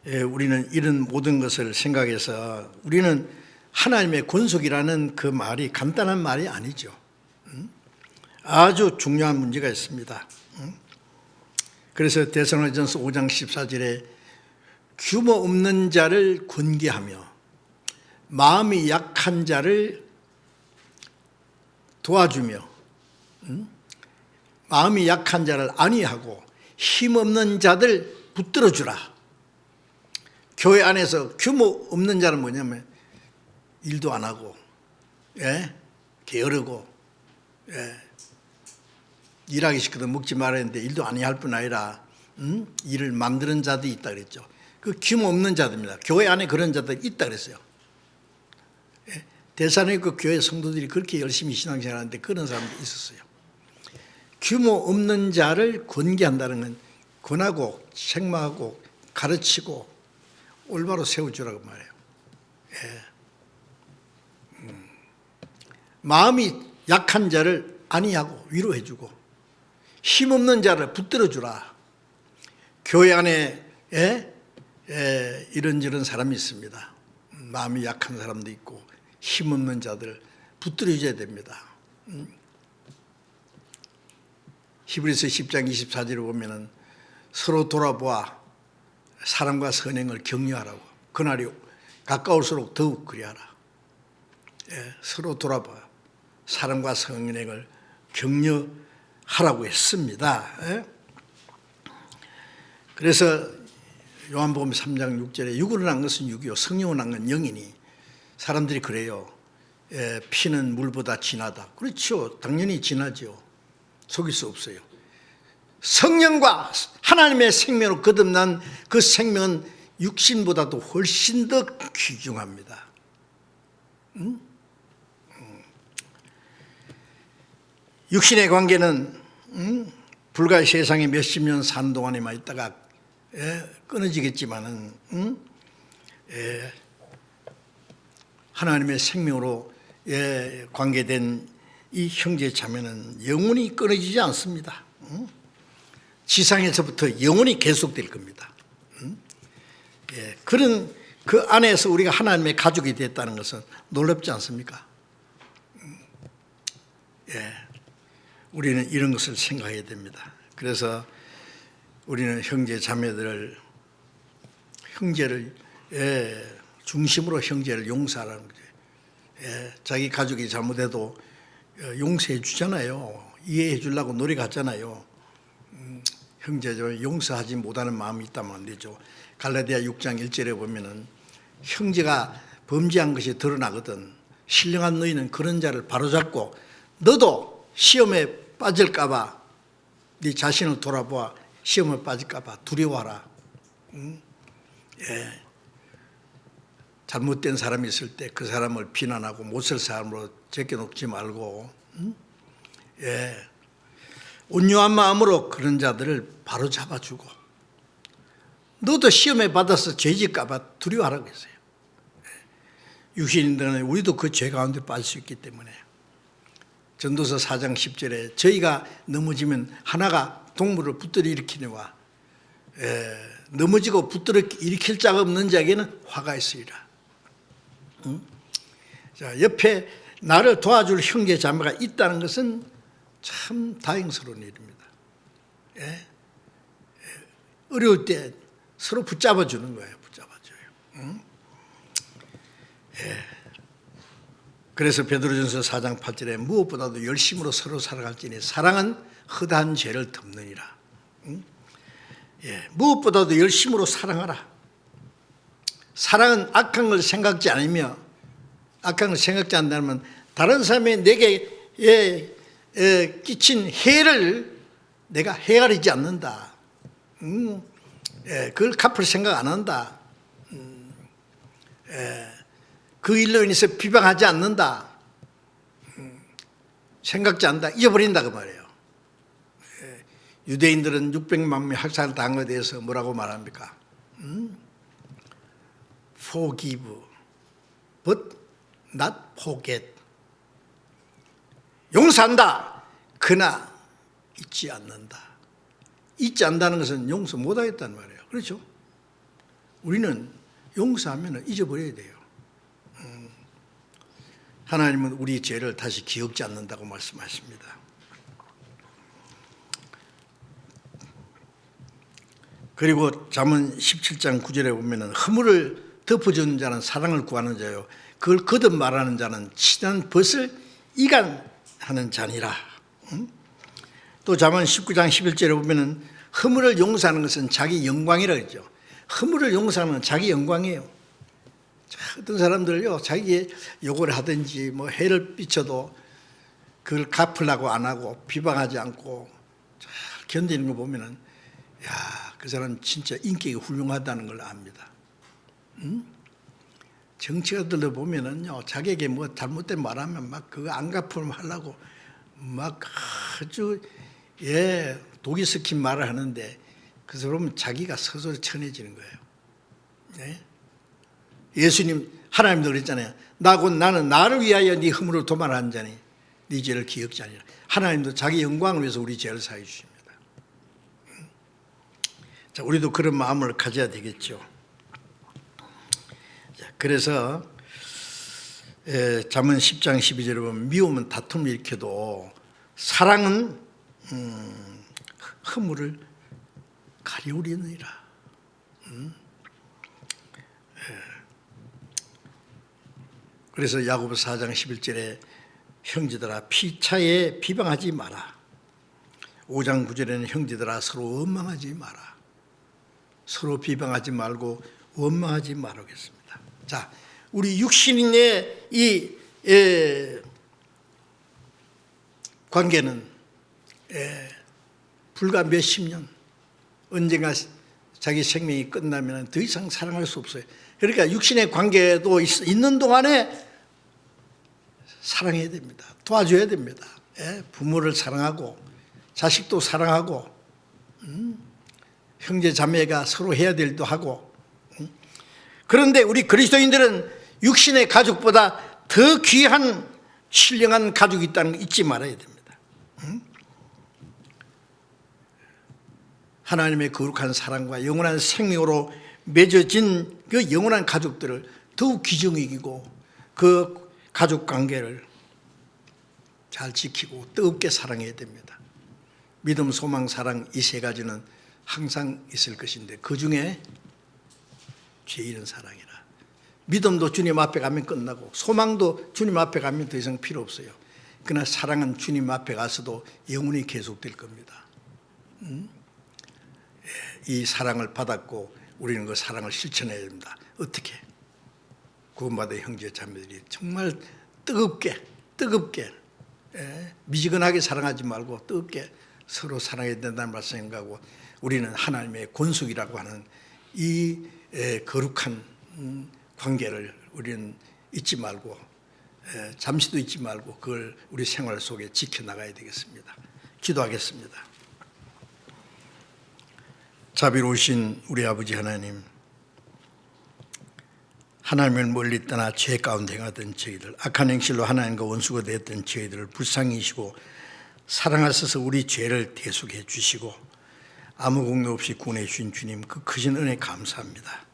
우리는 이런 모든 것을 생각해서, 우리는 하나님의 권속이라는 그 말이 간단한 말이 아니죠. 아주 중요한 문제가 있습니다. 그래서 데살로니가전서 5장 14절에 규모 없는 자를 권계하며 마음이 약한 자를 도와주며, 마음이 약한 자를 안위하고 힘없는 자들 붙들어 주라. 교회 안에서 규모 없는 자는 뭐냐면 일도 안 하고, 게으르고, 일하기 싫거든 먹지 말아야 하는데 일도 안 할 뿐 아니라 일을 만드는 자들이 있다 그랬죠. 그 규모 없는 자들입니다. 교회 안에 그런 자들이 있다 그랬어요. 데살로니가 교회 성도들이 그렇게 열심히 신앙생활하는데 그런 사람들이 있었어요. 규모 없는 자를 권계한다는 건 권하고 책망하고 가르치고 올바로 세워주라고 말해요. 마음이 약한 자를 안위하고 위로해주고 힘없는 자를 붙들어주라. 교회 안에 이런저런 사람이 있습니다. 마음이 약한 사람도 있고 힘없는 자들 붙들어줘야 됩니다. 히브리서 10장 24절에 보면은 서로 돌아보아 사랑과 선행을 격려하라고, 그날이 가까울수록 더욱 그리하라. 서로 돌아봐 사랑과 선행을 격려하라고 했습니다. 그래서 요한복음 3장 6절에 육으로 난 것은 육이요 성령으로 난 건 영이니, 사람들이 그래요. 피는 물보다 진하다. 그렇죠. 당연히 진하죠. 속일 수 없어요. 성령과 하나님의 생명으로 거듭난 그 생명은 육신보다도 훨씬 더 귀중합니다. 육신의 관계는 불과 세상에 몇십 년 사는 동안에만 있다가 끊어지겠지만은 하나님의 생명으로 관계된 이 형제 자매는 영원히 끊어지지 않습니다. 지상에서부터 영원히 계속될 겁니다. 그런 그 안에서 우리가 하나님의 가족이 됐다는 것은 놀랍지 않습니까? 우리는 이런 것을 생각해야 됩니다. 그래서 우리는 형제 자매들을, 형제를 중심으로 형제를 용서하라는 거죠. 자기 가족이 잘못해도 용서해 주잖아요. 이해해 주려고 노래 갔잖아요. 형제 용서하지 못하는 마음이 있다면 안 되죠. 갈라디아 6장 1절에 보면은 형제가 범죄한 것이 드러나거든 신령한 너희는 그런 자를 바로잡고 너도 시험에 빠질까 봐 네 자신을 돌아보아 시험에 빠질까 봐 두려워하라. 예. 잘못된 사람이 있을 때 그 사람을 비난하고 못쓸 사람으로 제껴놓지 말고 예. 온유한 마음으로 그런 자들을 바로 잡아주고 너도 시험에 받아서 죄질까 봐 두려워하라고 했어요. 육신인들은 우리도 그 죄 가운데 빠질 수 있기 때문에 전도서 4장 10절에 저희가 넘어지면 하나가 동물을 붙들어 일으키니와 넘어지고 붙들어 일으킬 자가 없는 자에게는 화가 있으리라. 자, 옆에 나를 도와줄 형제 자매가 있다는 것은 참 다행스러운 일입니다. 예? 어려울 때 서로 붙잡아 주는 거예요. 붙잡아줘요. 예. 그래서 베드로전서 4장 8절에 무엇보다도 열심으로 서로 살아갈지니 사랑은 허다한 죄를 덮느니라. 예. 무엇보다도 열심으로 사랑하라. 사랑은 악한 걸 생각지 않으며 악한 걸 생각지 않는다면 다른 사람이 내게 끼친 해를 내가 헤아리지 않는다. 그걸 갚을 생각 안 한다. 그 일로 인해서 비방하지 않는다. 생각지 않는다. 잊어버린다 그 말이에요. 유대인들은 600만 명 학살을 당한 것에 대해서 뭐라고 말합니까? Forgive, but not forget. 용서한다. 그러나 잊지 않는다. 잊지 않는다는 것은 용서 못하겠다는 말이에요. 그렇죠? 우리는 용서하면 잊어버려야 돼요. 하나님은 우리 죄를 다시 기억지 않는다고 말씀하십니다. 그리고 잠언 17장 9절에 보면 허물을 덮어주는 자는 사랑을 구하는 자요 그걸 거듭 말하는 자는 친한 벗을 이간하는 자니라. 또 잠언 19장 11절에 보면 허물을 용서하는 것은 자기 영광이라고 했죠. 허물을 용서하는 건 자기 영광이에요. 어떤 사람들요 자기의 요구를 하든지 뭐 해를 끼쳐도 그걸 갚으려고 안 하고 비방하지 않고 잘 견디는 거 보면은 야, 그 사람 진짜 인격이 훌륭하다는 걸 압니다. 정치가들도 보면은요 자기에게 뭐 잘못된 말하면 막 그거 안 갚으면 하려고 막 아주 독이 섞인 말을 하는데 그 사람은 자기가 서서히 천해지는 거예요. 네? 예수님 하나님도 그랬잖아요. 나는 나를 위하여 네 허물을 도말하는 자니 네 죄를 기억지 아니라. 하나님도 자기 영광을 위해서 우리 죄를 사해 주십니다. 자, 우리도 그런 마음을 가져야 되겠죠. 자, 그래서 잠언 10장 12절에 보면 미움은 다툼을 일으켜도 사랑은 허물을 가리우리느니라. 그래서 야고보서 4장 11절에 형제들아 피차에 비방하지 마라. 5장 9절에는 형제들아 서로 원망하지 마라. 서로 비방하지 말고 원망하지 말겠습니다. 자, 우리 육신의 이 관계는 불과 몇십 년 언젠가 자기 생명이 끝나면 더 이상 사랑할 수 없어요. 그러니까 육신의 관계도 있는 동안에 사랑해야 됩니다. 도와줘야 됩니다. 부모를 사랑하고 자식도 사랑하고 형제 자매가 서로 해야 될 일도 하고. 그런데 우리 그리스도인들은 육신의 가족보다 더 귀한 신령한 가족이 있다는 거 잊지 말아야 됩니다. 하나님의 거룩한 사랑과 영원한 생명으로 맺어진 그 영원한 가족들을 더욱 귀중히 여기고 그 가족 관계를 잘 지키고 뜨겁게 사랑해야 됩니다. 믿음, 소망, 사랑 이 세 가지는 항상 있을 것인데 그 중에 제일은 사랑이라. 믿음도 주님 앞에 가면 끝나고 소망도 주님 앞에 가면 더 이상 필요 없어요. 그러나 사랑은 주님 앞에 가서도 영원히 계속될 겁니다. 이 사랑을 받았고 우리는 그 사랑을 실천해야 됩니다. 어떻게? 구원받은 형제 자매들이 정말 뜨겁게 미지근하게 사랑하지 말고 뜨겁게 서로 사랑해야 된다는 말씀 생각하고 우리는 하나님의 권속이라고 하는 이 거룩한 관계를 우리는 잊지 말고 잠시도 잊지 말고 그걸 우리 생활 속에 지켜나가야 되겠습니다. 기도하겠습니다. 자비로우신 우리 아버지 하나님, 하나님을 멀리 떠나 죄 가운데 행하던 저희들, 악한 행실로 하나님과 원수가 되었던 저희들을 불쌍히 여기시고 사랑하셔서 우리 죄를 대속해 주시고 아무 공로 없이 구원해 주신 주님, 그 크신 은혜 감사합니다.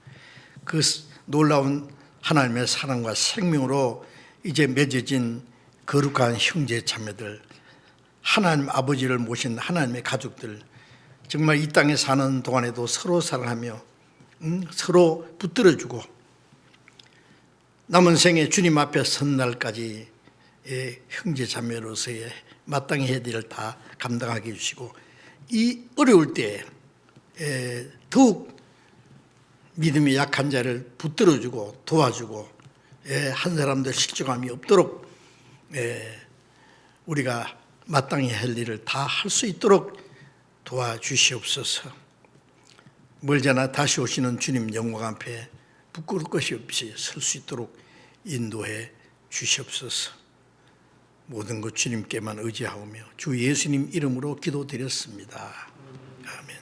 그 놀라운 하나님의 사랑과 생명으로 이제 맺어진 거룩한 형제 자매들, 하나님 아버지를 모신 하나님의 가족들, 정말 이 땅에 사는 동안에도 서로 사랑하며 서로 붙들어주고 남은 생에 주님 앞에 선 날까지 형제 자매로서의 마땅히 해야 될 일 다 감당하게 해주시고 이 어려울 때에 더욱 믿음이 약한 자를 붙들어주고 도와주고 한 사람도 실족함이 없도록 우리가 마땅히 할 일을 다 할 수 있도록 도와주시옵소서. 멀잖아 다시 오시는 주님 영광 앞에 부끄러울 것이 없이 설 수 있도록 인도해 주시옵소서. 모든 것 주님께만 의지하오며 주 예수님 이름으로 기도드렸습니다. 아멘.